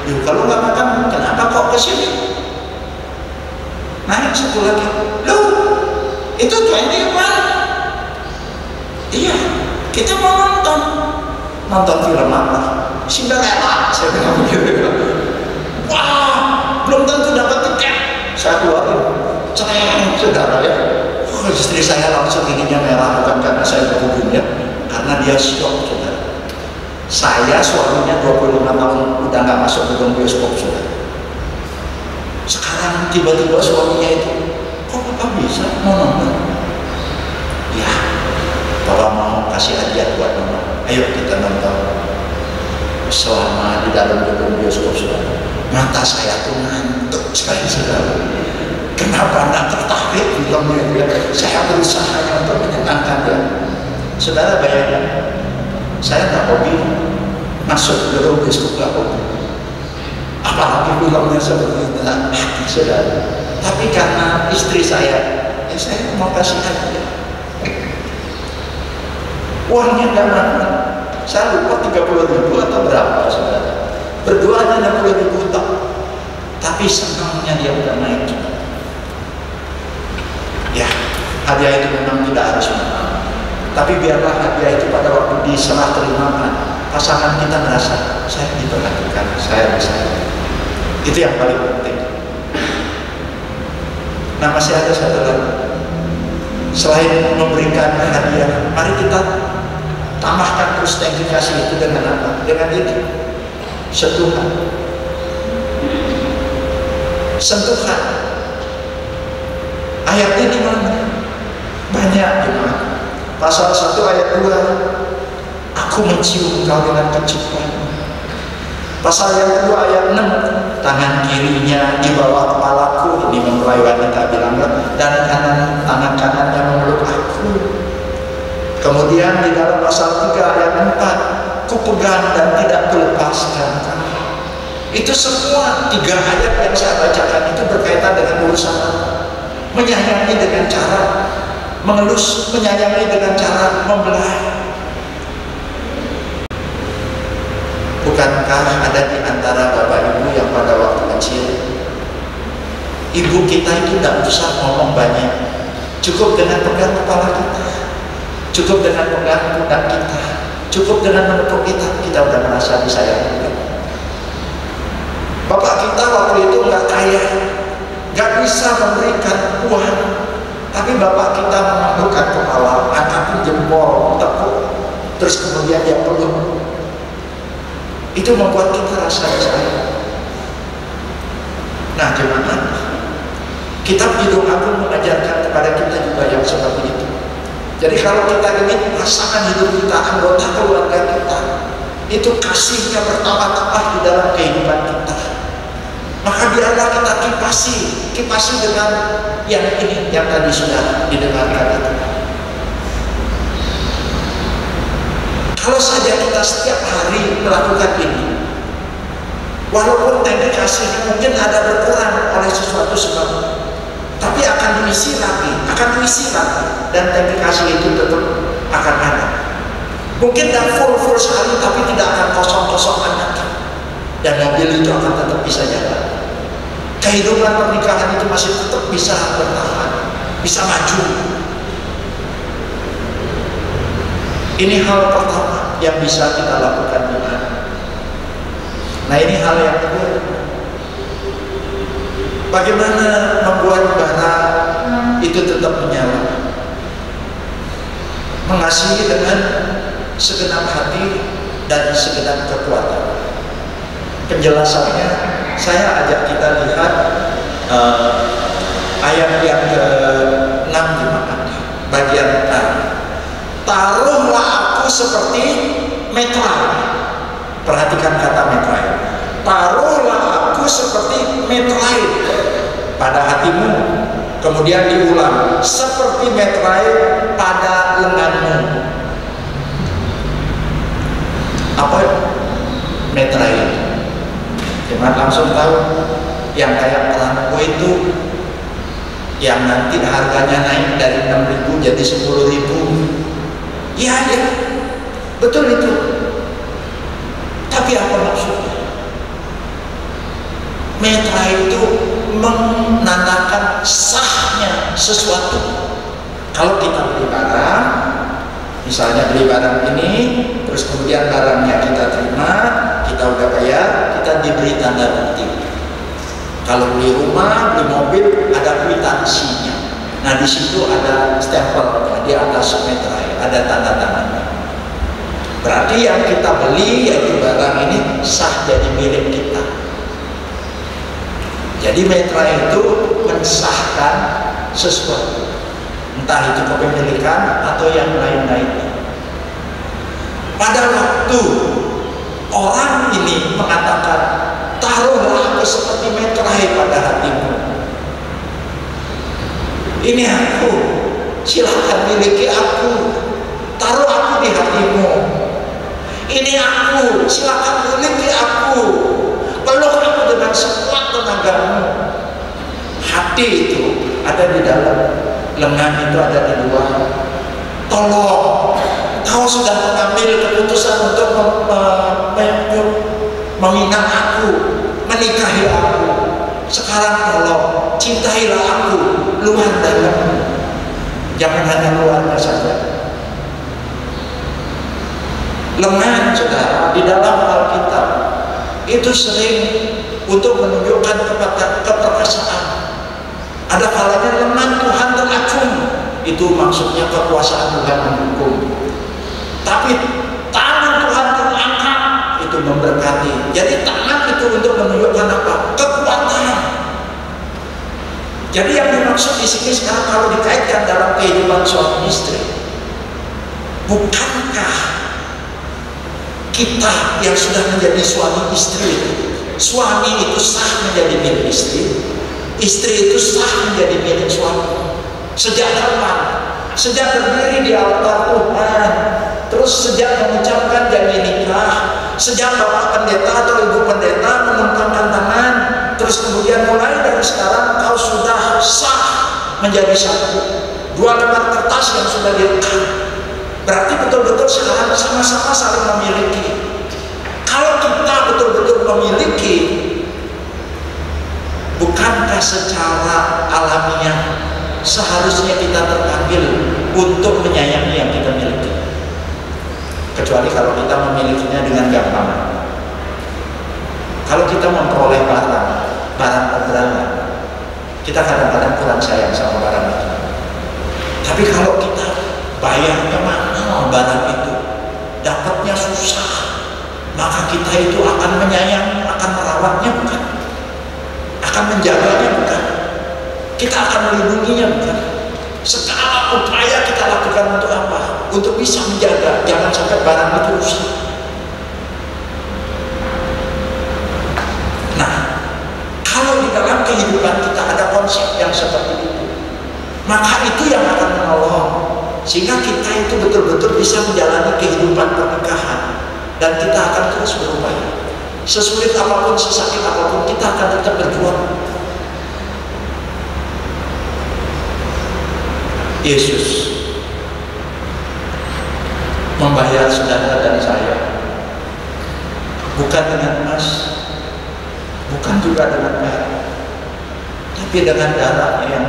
Yuk, kalau nggak makan, kenapa kok kesini? Naik satu lagi. Loh, itu 21. Iya, kita mau nonton film apa? Cinderella. Saya bilang begitu. Wah, belum tentu dapat tiket. Saya keluarin, cereng, saudara ya. Istri saya langsung giginya merah, bukan karena saya berhubungnya, karena dia shock, saudara. Saya suaminya 25 tahun udah nggak masuk gedung bioskop, saudara. Sekarang tiba-tiba suaminya itu, kok Papa bisa mau nonton? Ya, Papa mau kasih hadiah buat Mama. Ayo kita nonton selama di dalam gedung bioskop, saudara. Mata saya tuh ngantuk sekali, saudara. Kenapa anda tertarik filmnya dia? Saya berusaha untuk menyenangkan dia. Saudara bayangkan, saya nggak hobi masuk gedung bioskop, nggak hobi. Apalagi filmnya seperti itu, hati saudara. Tapi karena istri saya, ya saya mau kasih aja. Uangnya nggak mana? Saya lupa 30.000 atau berapa, saudara. Berduanya 60.000 tak. Tapi senangnya dia udah naik. Ya, hadiah itu memang tidak harus mahal. Tapi biarlah hadiah itu pada waktu diserah terimakan, pasangan kita merasa saya diperhatikan, saya bisa. Itu yang paling penting. Nah, masih ada satu lagi. Selain memberikan hadiah, mari kita tambahkan terus tangki kasih itu dengan apa? Dengan ini, sentuhan. Sentuhan. Ayatnya di mana? Banyak di mana? Pasal 1 ayat 2, aku mencium kau dengan kecukupan. Pasal yang kedua ayat 6, tangan kirinya di bawah kepalaku, ini mempelai wanita bilang, dan tangan kanannya memeluk aku. Kemudian di dalam pasal 3 ayat 4, ku pegang dan tidak kulepaskan. Itu semua 3 ayat yang saya bacakan itu berkaitan dengan urusan menyayangi dengan cara mengelus, menyayangi dengan cara membelai. Bukankah ada di antara bapak ibu yang pada waktu kecil, ibu kita itu tidak usah ngomong banyak, cukup dengan pegang kepala kita, cukup dengan pegang pundak kita, cukup dengan menepuk kita, kita udah merasa disayangi. Bapak kita waktu itu nggak kaya, nggak bisa memberikan uang, tapi bapak kita menundukkan kepala, angkatin jempol, tepuk, terus kemudian dia peluk. Itu membuat kita rasa sayang. Nah, jemaat, kitab Kidung Agung mengajarkan kepada kita juga yang seperti itu. Jadi kalau kita ingin pasangan hidup kita, anggota keluarga kita, itu kasihnya bertambah-tambah di dalam kehidupan kita, maka biarlah kita kipasi dengan yang ini, yang tadi sudah didengarkan itu. Kalau saja kita setiap hari melakukan ini, walaupun tangki kasihnya mungkin ada berkurang oleh sesuatu sebab, tapi akan diisi lagi, dan tangki kasih itu tetap akan ada. Mungkin tidak full sekali, tapi tidak akan kosong banyak, dan mobil itu akan tetap bisa jalan. Kehidupan pernikahan itu masih tetap bisa bertahan, bisa maju. Ini hal pertama yang bisa kita lakukan di mana. Nah, ini hal yang kedua. Bagaimana membuat bara itu tetap menyala? Mengasihi dengan segenap hati dan segenap kekuatan. Penjelasannya saya ajak kita lihat ayat yang ke-6 bagian A. Taruhlah aku seperti metrai. Perhatikan kata metrai. Taruhlah aku seperti metrai pada hatimu. Kemudian diulang, seperti metrai pada lenganmu. Apa metrai? Cuman langsung tahu, yang kayak perangko itu yang nanti harganya naik dari 6.000 jadi 10.000. Iya, betul itu. Tapi apa maksudnya? Metra itu menandakan sahnya sesuatu. Kalau kita beli barang, misalnya beli barang ini, terus kemudian barangnya kita terima, kita udah bayar, kita diberi tanda bukti. Kalau beli rumah, beli mobil, ada kwitansinya. Nah, di situ ada stempelnya di atas meterai, ada tanda tangannya. Berarti yang kita beli, yaitu barang ini sah jadi milik kita. Jadi meterai itu mensahkan sesuatu, entah itu kepemilikan atau yang lain-lainnya. Pada waktu orang ini mengatakan, taruhlah aku seperti meterai pada hatimu. Ini aku, silakan miliki aku, taruh aku di hatimu. Ini aku, silakan miliki aku, peluk aku dengan sekuat tenagamu. Hati itu ada di dalam, lengan itu ada di luar. Tolong, kau sudah mengambil keputusan untuk meminang aku, menikahi aku. Sekarang tolong, cintailah aku, luar dalam. Jangan hanya luarnya saja. Lengan, saudara, di dalam Alkitab itu sering untuk menunjukkan keperkasaan. Ada kalanya lengan Tuhan teracung, itu maksudnya kekuasaan Tuhan menghukum. Tapi tangan Tuhan terangkat, itu memberkati. Jadi tangan itu untuk menunjukkan apa? Kekuatan. Jadi yang dimaksud di sini sekarang kalau dikaitkan dalam kehidupan suami istri, bukankah kita yang sudah menjadi suami istri, suami itu sah menjadi milik istri, istri itu sah menjadi milik suami. Sejak kapan? Sejak berdiri di altar Tuhan, terus sejak mengucapkan janji nikah, sejak bapak pendeta atau ibu pendeta menentangkan tangan, terus kemudian mulai dari sekarang kau sudah sah menjadi satu. 2 lembar kertas yang sudah direkam, berarti betul-betul sekarang sama-sama saling memiliki. Kalau kita betul-betul memiliki, bukankah secara alamiah seharusnya kita terpanggil untuk menyayangi yang kita miliki? Kecuali kalau kita memilikinya dengan gampang. Kalau kita memperoleh barang berdarah, kita kadang-kadang kurang sayang sama barang itu. Tapi kalau kita bayarnya mahal barang itu, dapatnya susah, maka kita itu akan menyayangi, akan merawatnya, bukan? Akan menjaganya, bukan? Kita akan melindunginya, bukan? Segala upaya kita lakukan untuk apa? Untuk bisa menjaga, jangan sampai barang itu rusak. Nah, kalau di dalam kehidupan kita ada konsep yang seperti itu, maka itu yang akan menolong sehingga kita itu betul-betul bisa menjalani kehidupan pernikahan, dan kita akan terus berupaya. Sesulit apapun, sesakit apapun, kita akan tetap berjuang. Yesus membayar saudara dan saya bukan dengan emas, bukan juga dengan perak, tapi dengan darahnya yang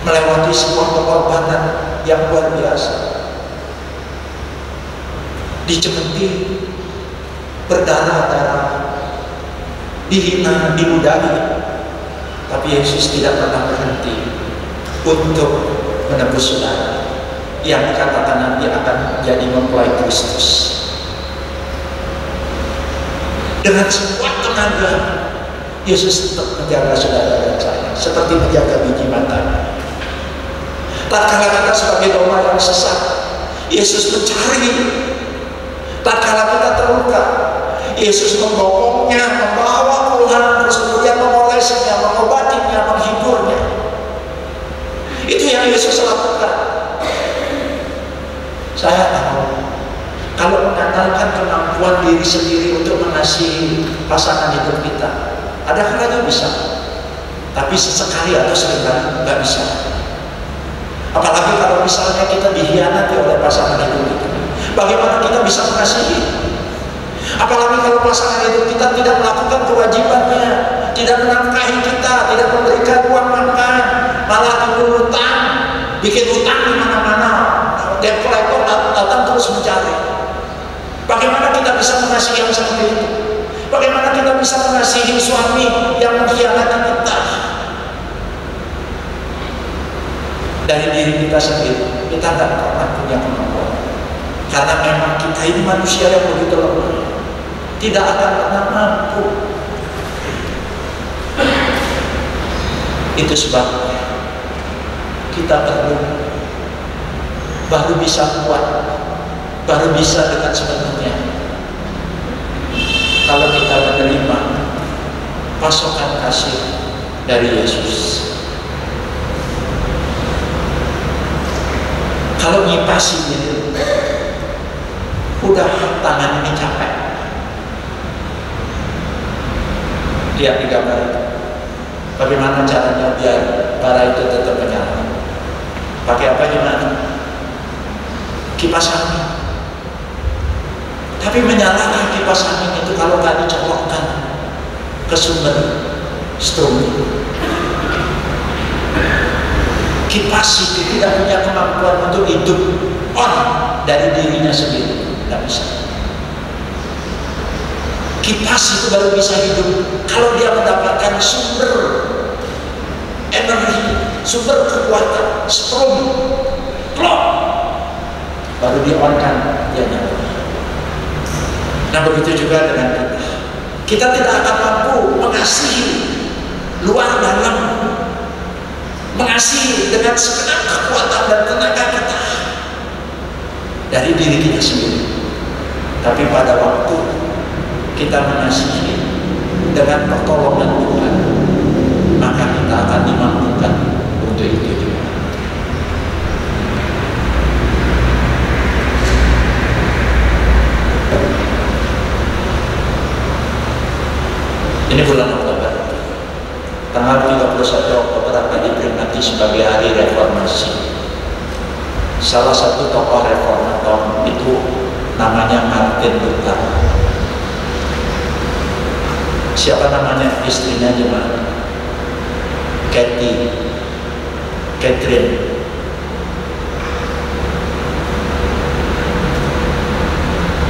melewati sebuah pengorbanan yang luar biasa. Dicemeti, berdarah-darah, dihina, diludahi, tapi Yesus tidak pernah berhenti untuk menebus saudara yang dikatakan nanti akan menjadi mempelai Kristus. Dengan sekuat tenaga, Yesus tetap menjaga saudara dan saya, seperti menjaga biji matanya. Tatkala kita sebagai domba yang sesat, Yesus mencari. Tatkala kita terluka, Yesus membopongnya, membawa pulang, terus kemudian memolesnya, mengobatinya, menghiburnya. Itu yang Yesus lakukan. Saya tahu, kalau mengandalkan kemampuan diri sendiri untuk mengasihi pasangan hidup kita, ada kalanya bisa, tapi sesekali atau seringkali nggak bisa. Apalagi kalau misalnya kita dikhianati oleh pasangan hidup kita, bagaimana kita bisa mengasihi? Apalagi kalau pasangan hidup kita tidak melakukan kewajibannya, tidak menafkahi kita, tidak memberikan uang makan, malah timbul hutang, bikin hutang di mana-mana, dan kolektor datang terus mencari. Bagaimana kita bisa mengasihi yang seperti itu? Bagaimana kita bisa mengasihi suami yang mengkhianati kita? Dari diri kita sendiri, kita tidak pernah punya kemampuan. Karena memang kita ini manusia yang begitu lemah, tidak akan pernah mampu. Itu sebabnya kita baru bisa kuat, baru bisa dengan sepenuhnya kalau kita menerima kasih dari Yesus. Kalau ngipasinya udah tangan ini capek. Lihat di gambar itu. Bagaimana caranya biar bara itu tetap menyala? Pakai apa gimana? Kipas angin. Tapi menyalakan kipas angin itu kalau nggak dicolokkan ke sumber strum. Kipas itu tidak punya kemampuan untuk hidup on dari dirinya sendiri, tidak bisa. Kipas itu baru bisa hidup kalau dia mendapatkan sumber energi, sumber kekuatan, strum, clock, baru di on kan dia nyala. Nah begitu juga dengan kita. Kita tidak akan mampu mengasihi luar dalam, mengasihi dengan segenap kekuatan dan tenaga kita dari diri kita sendiri. Tapi pada waktu kita mengasihi dengan pertolongan Tuhan, maka kita akan dimampukan untuk itu juga. Ini bulan Oktober, tanggal 31 Oktober akan diperingati sebagai Hari Reformasi. Salah satu tokoh reformator itu namanya Martin Luther. Siapa namanya istrinya gimana? Catherine.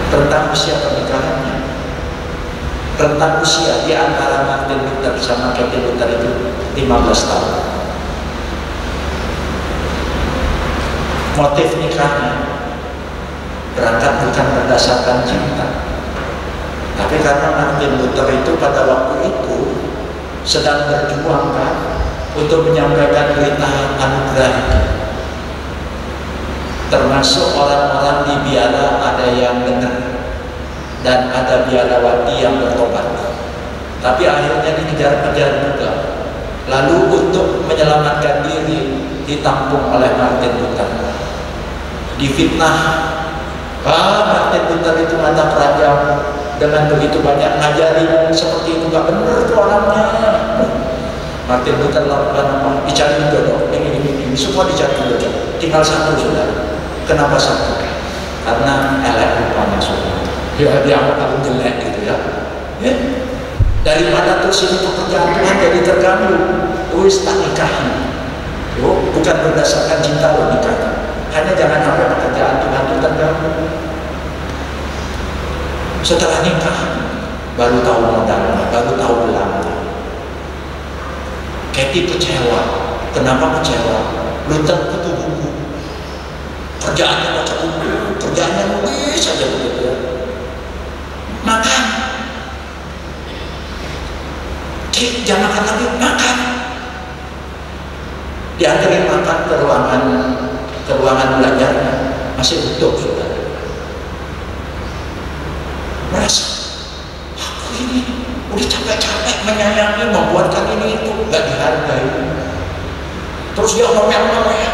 Tentang usia pernikahannya, rentang usia di antara Martin Luther sama Catherine Luther itu 15 tahun. Motif nikahnya berangkat bukan berdasarkan cinta, tapi karena Martin Luther itu pada waktu itu sedang berjuang kan untuk menyampaikan berita anugerah itu. Termasuk orang-orang di biara ada yang benar dan ada biarawati yang bertobat, tapi akhirnya dikejar-kejar juga. Lalu untuk menyelamatkan diri ditampung oleh Martin Luther, difitnah. Martin Luther itu mata keranjang dengan begitu banyak ngajarin seperti itu, gak benar tuh orangnya. Martin Luther lakukan apa? Dicari jodoh, ini semua dicari jodoh. Tinggal satu sudah. Kenapa satu? Karena elek rupanya sudah. Ya dianggap paling jelek gitu ya. Daripada terus ini pekerjaan Tuhan jadi terganggu, wis tak nikahi. Bukan berdasarkan cinta lo nikah. Hanya jangan sampai pekerjaan Tuhan itu terganggu. Setelah nikah baru tahu modalnya, baru tahu belangnya. Katie kecewa. Kenapa kecewa? Luther kutu buku. Kerjaannya baca buku, kerjaannya nulis saja begitu ya. Makan, jangan makan lagi, makan. Diantarin makan ke ruangan belajarnya, masih utuh sudah. Merasa, aku ini udah capek-capek menyayangi, membuatkan ini itu, gak dihargai. Terus dia ngomel-ngomel.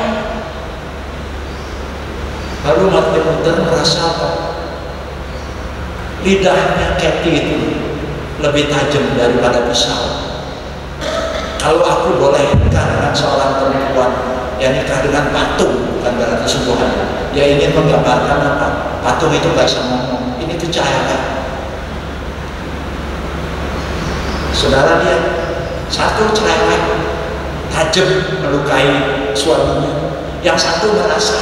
Lalu Martin Luther merasa apa? Lidahnya Cathy itu lebih tajam daripada pisau. Kalau aku boleh nikah dengan seorang perempuan yang nikah dengan patung, bukan berarti sungguhan. Ya ingin menggambarkan apa? Patung itu gak bisa ngomong. Ini kecahayaan. Saudara lihat, satu cerewet, tajam melukai suaminya. Yang satu merasa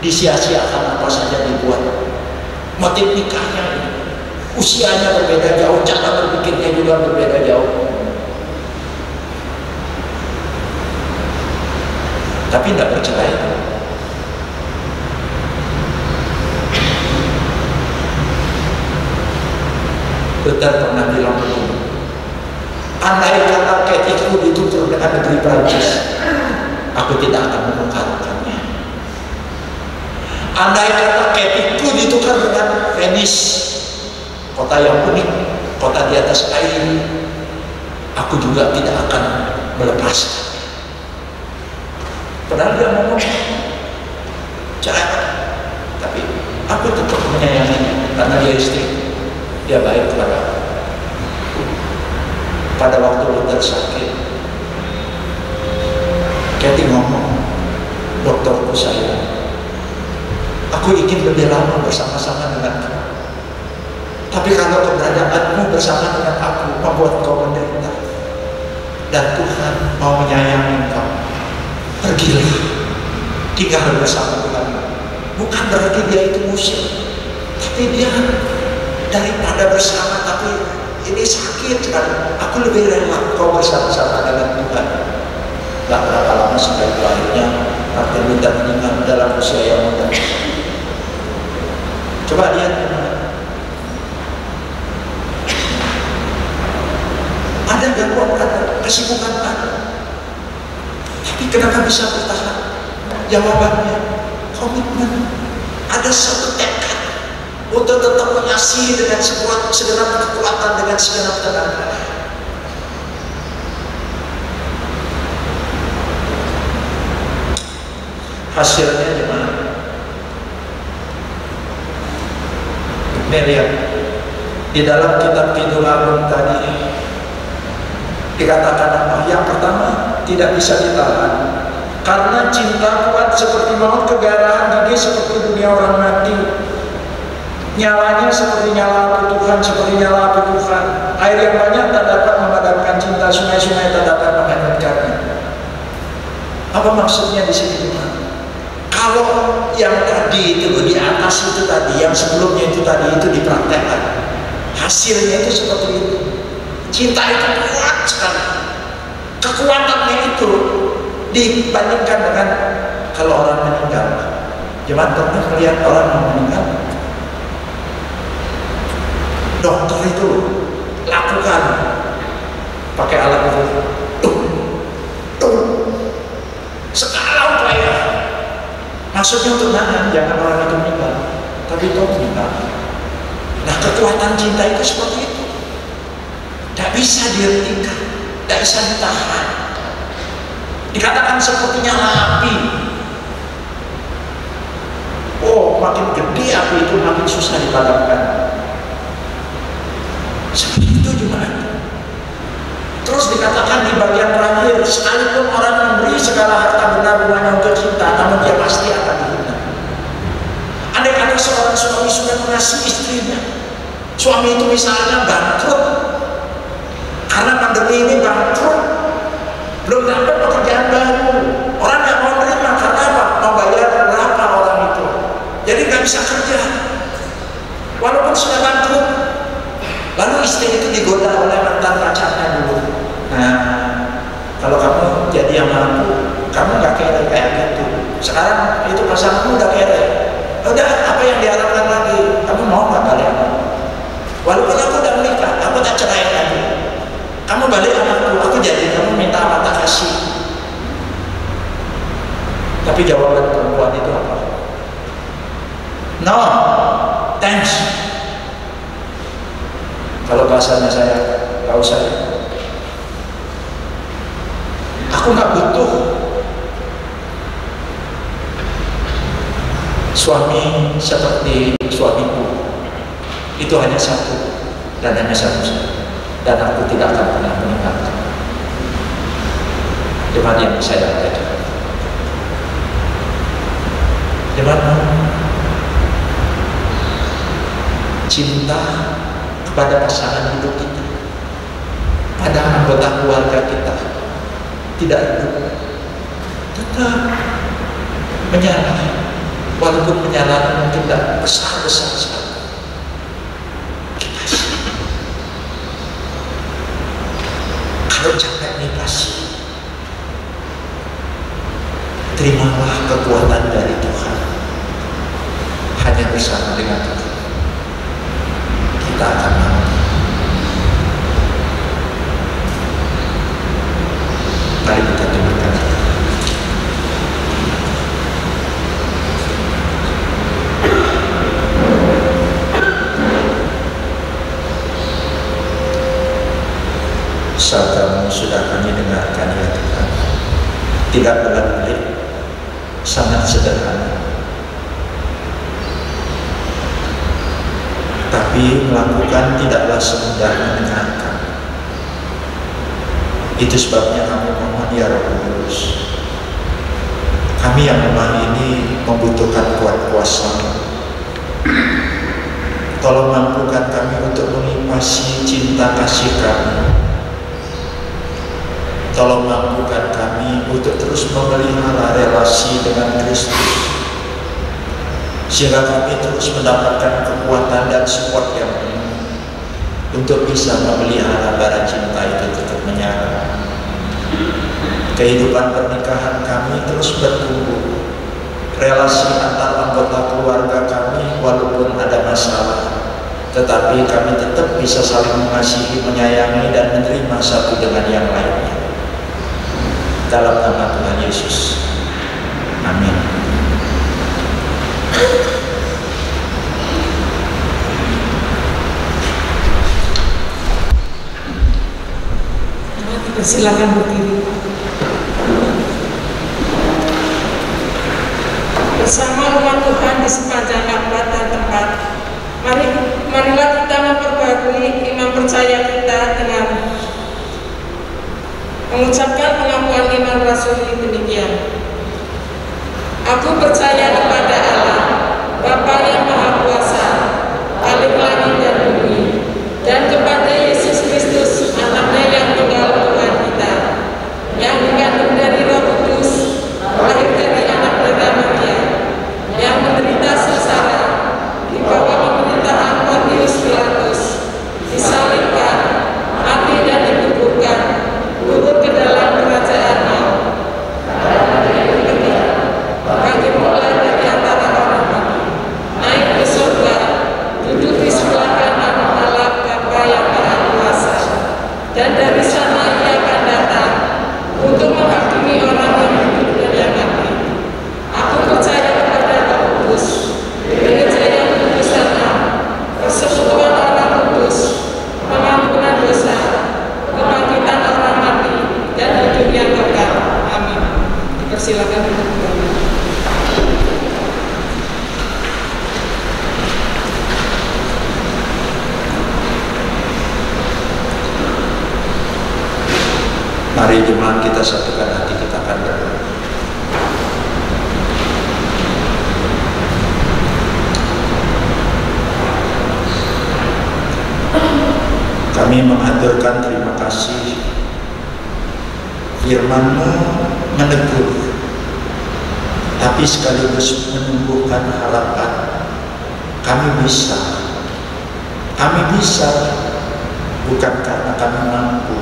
disia-siakan apa saja dibuat. Motif nikahnya ini, usianya berbeda jauh, cara berpikirnya juga berbeda jauh. Tapi tidak bercerai. Luther pernah bilang begini, andai kata Cathy ditutur dengan negeri Prancis, aku tidak akan menukarkannya. Andai kata Cathy ditukar dengan Venice, kota yang unik, kota di atas air, aku juga tidak akan melepaskan. Padahal dia ngomong cerai, tapi aku tetap menyayanginya karena dia istri, dia baik kepada aku. Pada waktu Luther sakit, Kathy ngomong, dokterku sayang, aku ingin lebih lama bersama-sama dengan kamu. Tapi kalau keberadaanmu bersama dengan aku membuat kau menderita, dan Tuhan mau menyayangi kau, pergilah, tinggal bersama Tuhan. Bukan berarti dia itu musuh, tapi dia daripada bersama tapi ini sakit sekali, aku lebih rela kau bersama-sama dengan Tuhan. Gak berapa lama sampai akhirnya Martin Luther meninggal dalam usia yang muda. Coba lihat, ada gangguan, ada kesibukan, ada, tapi kenapa bisa bertahan? Jawabannya komitmen. Ada satu tekad untuk tetap mengasihi dengan segenap kekuatan, dengan segenap tenaga. Hasilnya gimana? Ini lihat di dalam kitab Kidul Agung tadi dikatakan apa? Yang pertama, tidak bisa ditahan karena cinta kuat seperti maut, kegarahan gigi seperti dunia orang mati. Nyalanya seperti nyala api Tuhan, seperti nyala api Tuhan. Air yang banyak tak dapat memadamkan cinta, sungai-sungai tak dapat menghanyutkannya. Apa maksudnya di sini? Kalau yang tadi itu di atas itu tadi, yang sebelumnya itu tadi itu dipraktekkan, hasilnya itu seperti itu. Cinta itu kuat sekali. Kekuatannya itu dibandingkan dengan kalau orang meninggal. Jangan pernah melihat orang yang meninggal. Dokter itu lakukan pakai alat itu, segala upaya. Maksudnya untuk nahan jangan orang itu meninggal, tapi itu meninggal. Nah, kekuatan cinta itu seperti itu, tidak bisa dihentikan, tidak bisa ditahan. Dikatakan seperti nyala api. Oh, makin gede api itu makin susah dipadamkan. Seperti itu juga. Terus dikatakan di bagian terakhir, sekalipun orang memberi segala harta benda rumahnya untuk cinta, namun dia pasti akan dihina. Andai kata seorang suami sudah mengasihi istrinya, suami itu misalnya bangkrut, karena pandemi ini bangkrut, belum dapat pekerjaan baru, orang nggak mau terima karena apa? Mau bayar berapa orang itu, jadi nggak bisa kerja, walaupun sudah bangkrut. Lalu istri itu digoda oleh mantan pacarnya dulu. Nah, kalau kamu jadi yang mampu, kamu nggak kere kayak gitu. Sekarang itu pasanganmu udah kere. Udah, apa yang diharapkan lagi? Kamu mau nggak balik? Walaupun aku udah menikah, aku tak cerai lagi. Kamu balik anakku, aku jadi kamu minta apa tak kasih. Tapi jawaban perempuan itu apa? No, thanks. Kalau bahasanya saya, nggak usah. Aku nggak butuh suami seperti suamiku. Itu hanya satu dan hanya satu. Dan aku tidak akan pernah meninggalkan. Jemaat yang saya katakan. Jemaat, cinta pada pasangan hidup kita, pada anggota keluarga kita, tidak hidup, tetap menyala, walaupun penyalahan mungkin tidak besar-besar sekali. Kalau capek nih kasih, terimalah kekuatan dari Tuhan. Hanya bersama dengan Tuhan kita akan mampu. Mari kita dengarkan. sabda-Mu sudah kami dengarkan ya Tuhan. Tidak berat-berat, sangat sederhana. Tapi melakukan tidaklah semudah mendengarkan. Itu sebabnya kami mohon ya Roh Kudus, kami yang lemah ini membutuhkan kuat kuasa-Mu. Tolong mampukan kami untuk mengimasi cinta kasih kami. Tolong mampukan kami untuk terus memelihara relasi dengan Kristus, sehingga kami terus mendapatkan kekuatan dan support yang penuh untuk bisa memelihara bara cinta itu tetap menyala. Kehidupan pernikahan kami terus bertumbuh. Relasi antar anggota keluarga kami walaupun ada masalah, tetapi kami tetap bisa saling mengasihi, menyayangi, dan menerima satu dengan yang lainnya. Dalam nama Tuhan Yesus. Amin. Silakan berdiri. Bersama umat Tuhan di sepanjang abad dan tempat, marilah kita memperbarui iman percaya kita dengan mengucapkan pengakuan iman rasuli demikian. Aku percaya kepada Allah, Bapa yang Maha Kuasa, Khalik langit dan bumi, dan kepada Yesus Kristus, Anaknya yang tunggal Tuhan kita, yang dikandung dari Roh Kudus, lahir dari anak Maria, yang menderita sengsara di bawah pemerintahan Pontius Pilatus, disalibkan, mati dan dikuburkan, turun ke dalam kerajaan maut, bangkit mulai dari antara orang mati, naik ke surga, duduk di sebelah kanan Allah Bapa yang Maha Kuasa, dan dari sana Ia akan datang untuk menghakimi orang yang hidup dan yang mati. Aku percaya kepada Roh Kudus, gereja yang kudus dan am, persekutuan orang kudus, pengampunan dosa, kebangkitan orang mati, dan hidup yang kekal. Amin. Dipersilakan untuk berdoa. Mari jemaat kita satukan hati, kita akan berdoa. Kami mengaturkan terima kasih. Firman-Mu menegur, tapi sekaligus menumbuhkan harapan. Kami bisa bukan karena kami mampu,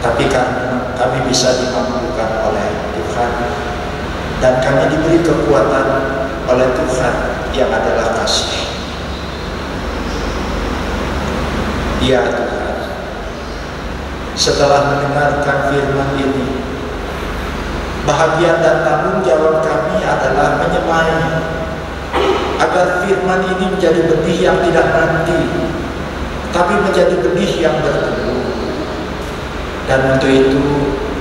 tapi karena kami bisa dimampukan oleh Tuhan, dan kami diberi kekuatan oleh Tuhan yang adalah kasih. Ya Tuhan, setelah mendengarkan firman ini, bahagia dan tanggung jawab kami adalah menyemai agar firman ini menjadi benih yang tidak mati, tapi menjadi benih yang bertumbuh. Dan untuk itu,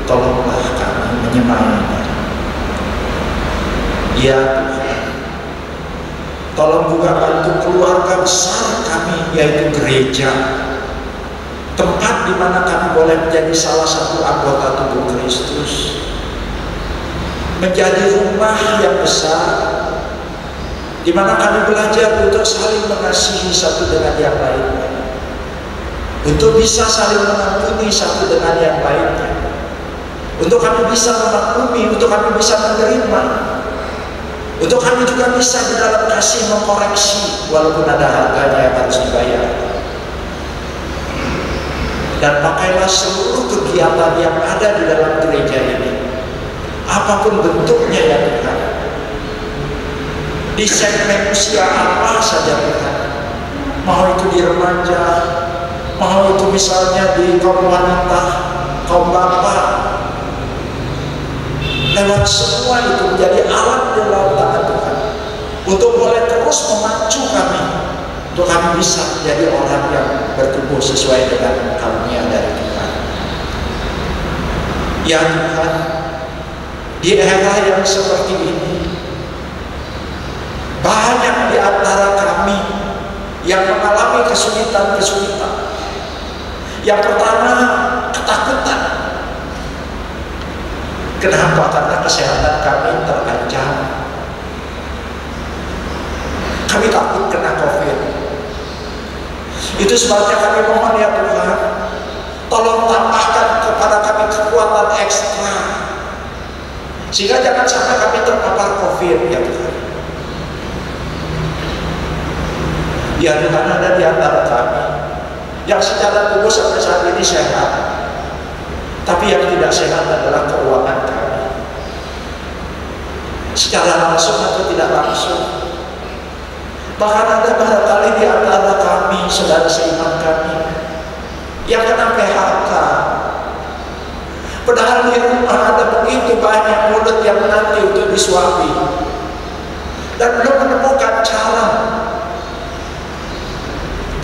tolonglah kami menyemainya. Ya Tuhan, tolong juga bantu keluarga besar kami, yaitu gereja, tempat di mana kami boleh menjadi salah satu anggota tubuh Kristus, menjadi rumah yang besar, di mana kami belajar untuk saling mengasihi satu dengan yang lainnya, untuk bisa saling mengampuni satu dengan yang lainnya, untuk kami bisa memaklumi, untuk kami bisa menerima, untuk kami juga bisa di dalam kasih mengkoreksi walaupun ada harganya yang harus dibayar. Dan pakailah seluruh kegiatan yang ada di dalam gereja ini, apapun bentuknya ya Tuhan, di segmen usia apa saja Tuhan, mau itu di remaja, mau itu misalnya di kaum wanita, kaum bapak, lewat semua itu menjadi alat dalam tangan Tuhan untuk boleh terus memacu kami, untuk kami bisa menjadi orang yang bertumbuh sesuai dengan karunia dari Tuhan. Ya Tuhan, di era yang seperti ini, banyak di antara kami yang mengalami kesulitan-kesulitan. Yang pertama, ketakutan. Kenapa? Karena kesehatan kami terancam. Kami takut kena COVID. Itu sebabnya kami mohon ya Tuhan, tolong tambahkan kepada kami kekuatan ekstra, sehingga jangan sampai kami terpapar COVID ya Tuhan. Ya Tuhan, ada di antara kami yang secara tubuh sampai saat ini sehat, tapi yang tidak sehat adalah keuangan kami, secara langsung atau tidak langsung. Bahkan ada barangkali di antara kami, saudara seiman kami, yang kena PHK. Padahal di rumah ada begitu banyak mulut yang menanti untuk disuapi, dan belum menemukan cara.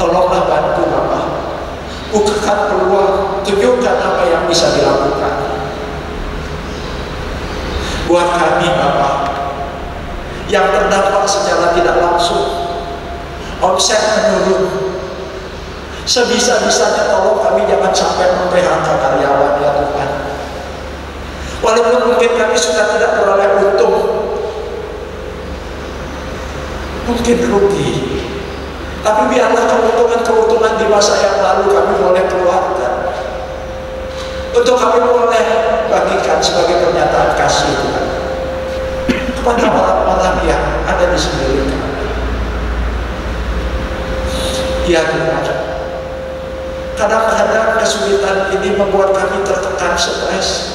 Tolonglah bantu Bapak, bukakan peluang, tunjukkan apa yang bisa dilakukan buat kami Bapak, yang terdampak secara tidak langsung. Omset menurun, sebisa-bisanya tolong kami jangan sampai mem-PHK karyawan ya Tuhan. Walaupun mungkin kami sudah tidak beroleh untung, mungkin rugi, tapi biarlah keuntungan-keuntungan di masa yang lalu kami boleh keluarkan, untuk kami boleh bagikan sebagai pernyataan kasih Tuhan kepada orang-orang yang ada di sekeliling kami. Ya Tuhan, kadang-kadang kesulitan ini membuat kami tertekan, stres.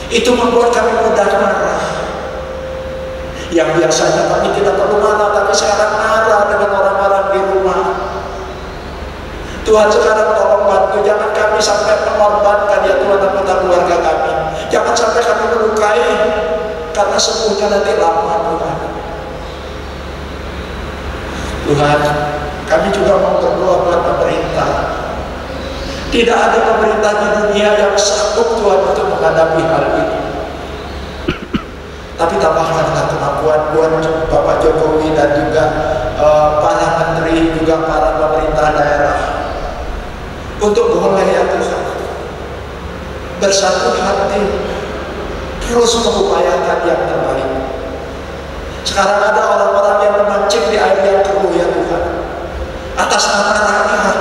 Itu membuat kami mudah marah. Yang biasanya kami tidak perlu marah, tapi sekarang marah dengan orang-orang di rumah. Tuhan sekarang tolong bantu, jangan kami sampai mengorbankan ya Tuhan anggota keluarga kami. Jangan sampai kami melukai, karena sembuhnya nanti lama Tuhan. Tuhan, kami juga mau berdoa buat pemerintah. Tidak ada pemerintah di dunia yang sanggup Tuhan untuk menghadapi hal ini. Tapi tambahkanlah kemampuan buat Bapak Jokowi dan juga para menteri, juga para pemerintah daerah, untuk boleh ya Tuhan bersatu hati, terus mengupayakan yang terbaik. Sekarang ada orang-orang yang memancing di air yang keruh ya Tuhan, atas nama rakyat,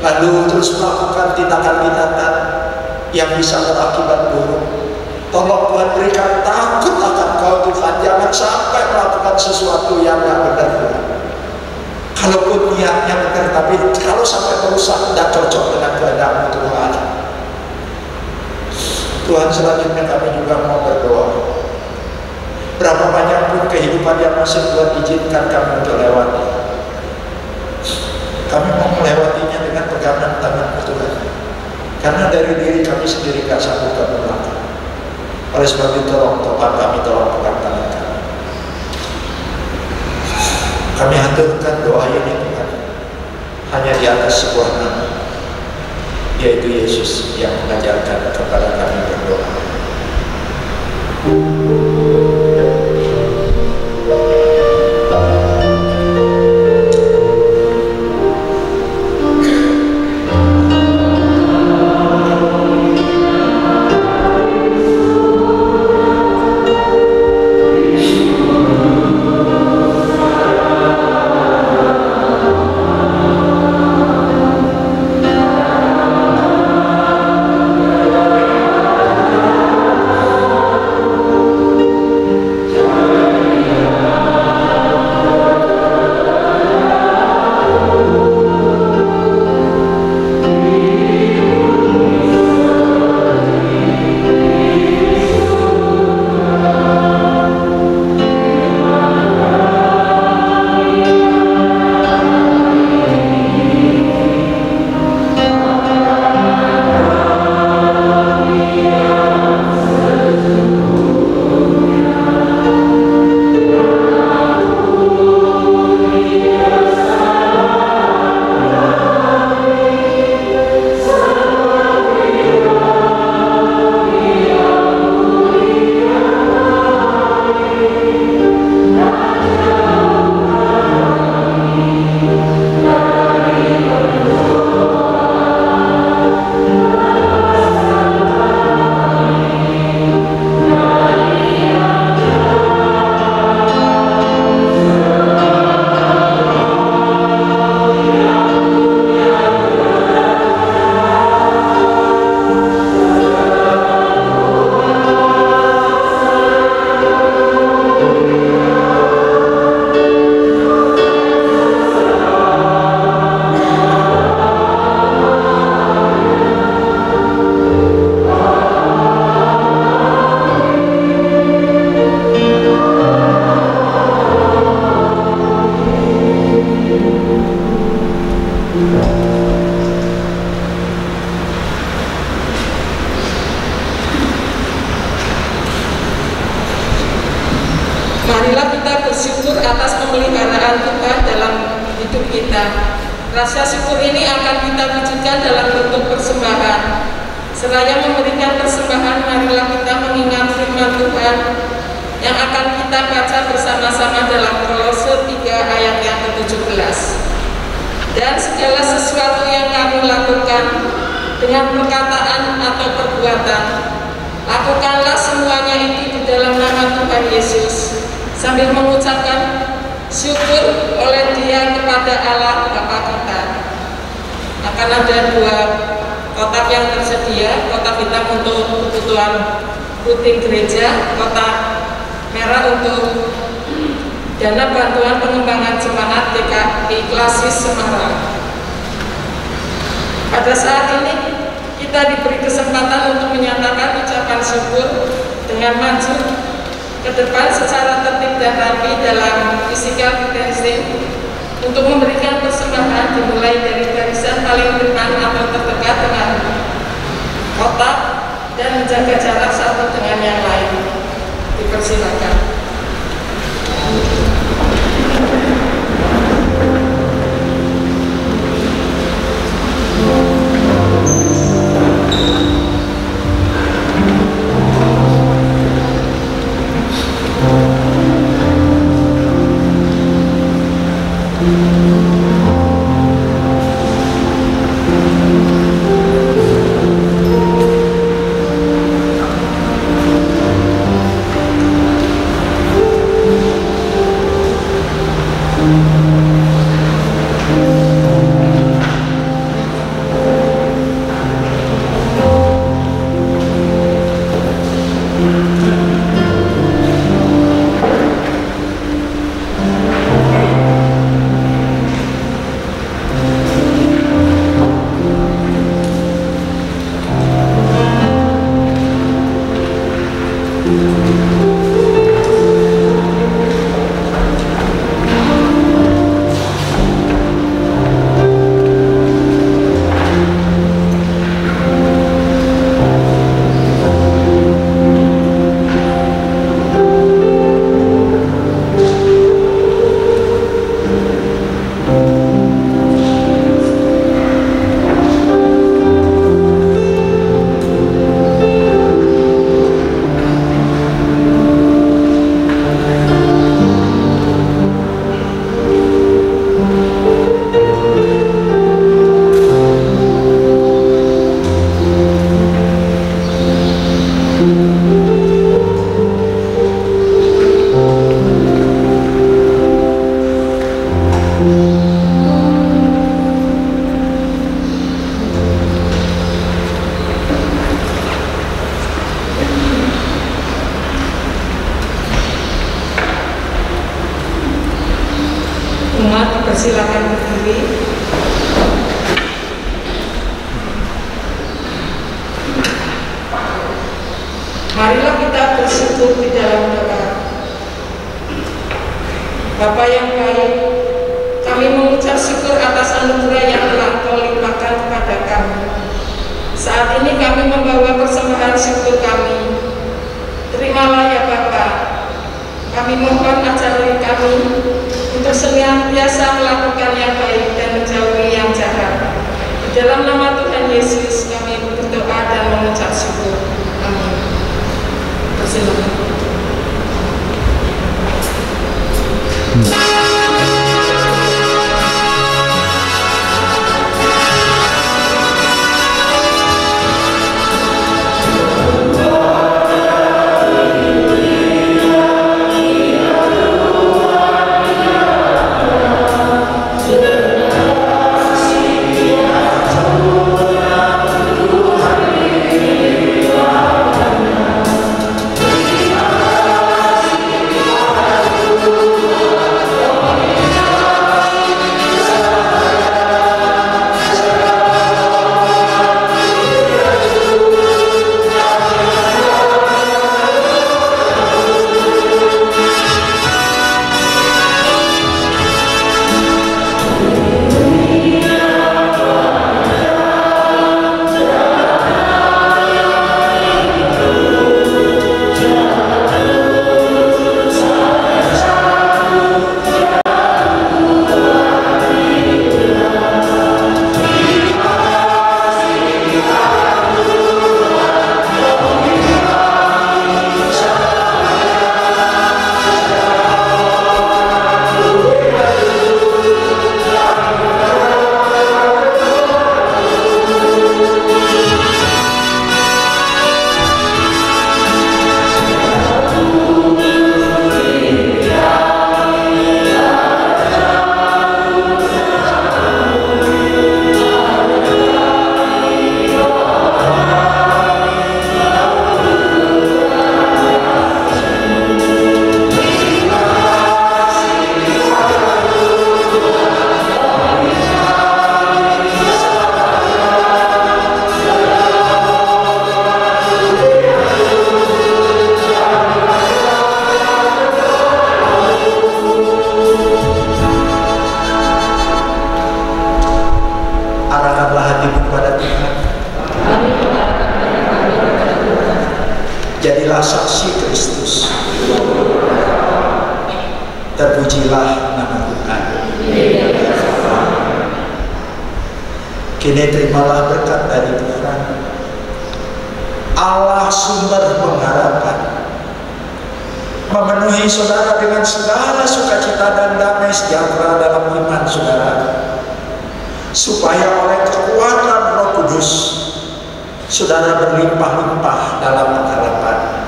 lalu terus melakukan tindakan-tindakan yang bisa berakibat buruk. Tolong Tuhan berikan takut akan Kau Tuhan, jangan sampai melakukan sesuatu yang tidak benar Tuhan. Kalaupun niatnya benar, tapi kalau sampai merusak tidak cocok dengan keadaan Tuhan. Tuhan, selanjutnya kami juga mau berdoa. Berapa banyak pun kehidupan yang masih Tuhan izinkan kami untuk lewati, kami mau melewatinya dengan pegangan tangan Tuhan, karena dari diri kami sendiri gak sanggup kami melakukan. Oleh sebab itu tolong Tuhan kami, tolong pegang tangan kami. Kami haturkan doa ini Tuhan hanya di atas sebuah nama, yaitu Yesus yang mengajarkan kepada kami berdoa. kita. Rasa syukur ini akan kita wujudkan dalam bentuk persembahan. Seraya memberikan persembahan, marilah kita mengingat firman Tuhan yang akan kita baca bersama-sama dalam Kolose 3 ayat yang ke-17. Dan segala sesuatu yang kamu lakukan dengan perkataan atau perbuatan, lakukanlah semuanya itu di dalam nama Tuhan Yesus, sambil mengucapkan syukur oleh Dia kepada Allah Bapa kita. Akan ada 2 kotak yang tersedia, kotak hitam untuk kebutuhan rutin gereja, kotak merah untuk dana bantuan pengembangan jemaat GKI Klasis Semarang. Pada saat ini kita diberi kesempatan untuk menyatakan ucapan syukur dengan maju ke depan secara tertib dan rapi dalam physical distancing untuk memberikan persembahan dimulai dari barisan paling depan atau terdekat dengan kotak dan menjaga jarak satu dengan yang lain. Dipersilakan. Silakan berdiri. Marilah kita bersyukur di dalam doa. Bapa yang baik, kami mengucap syukur atas anugerah yang telah Kau limpahkan kepada kami. Saat ini kami membawa persembahan syukur kami. Terimalah ya Bapa. Kami mohon ajari kami untuk senantiasa melakukan yang baik dan menjauhi yang jahat. Di dalam nama Tuhan Yesus kami berdoa dan mengucap syukur. Amin. Persilakan. Terima adalah saksi Kristus. Terpujilah nama Tuhan. Kini terimalah berkat dari Tuhan, Allah sumber pengharapan, memenuhi saudara dengan segala sukacita dan damai sejahtera dalam iman saudara, supaya oleh kekuatan Roh Kudus saudara berlimpah-limpah dalam pengharapan.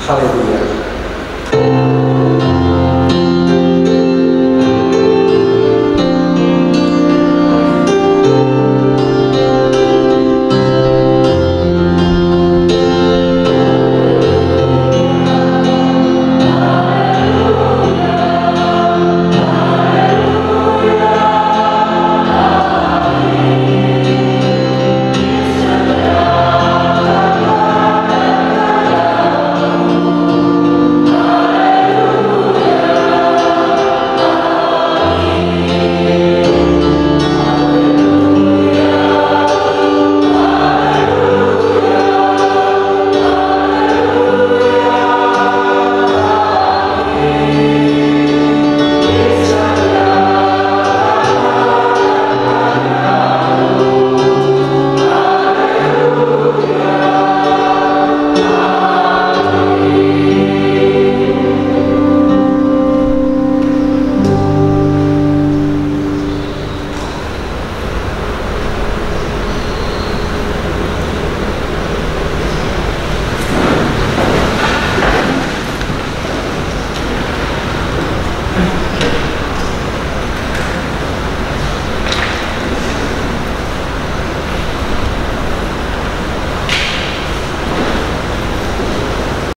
Haleluya.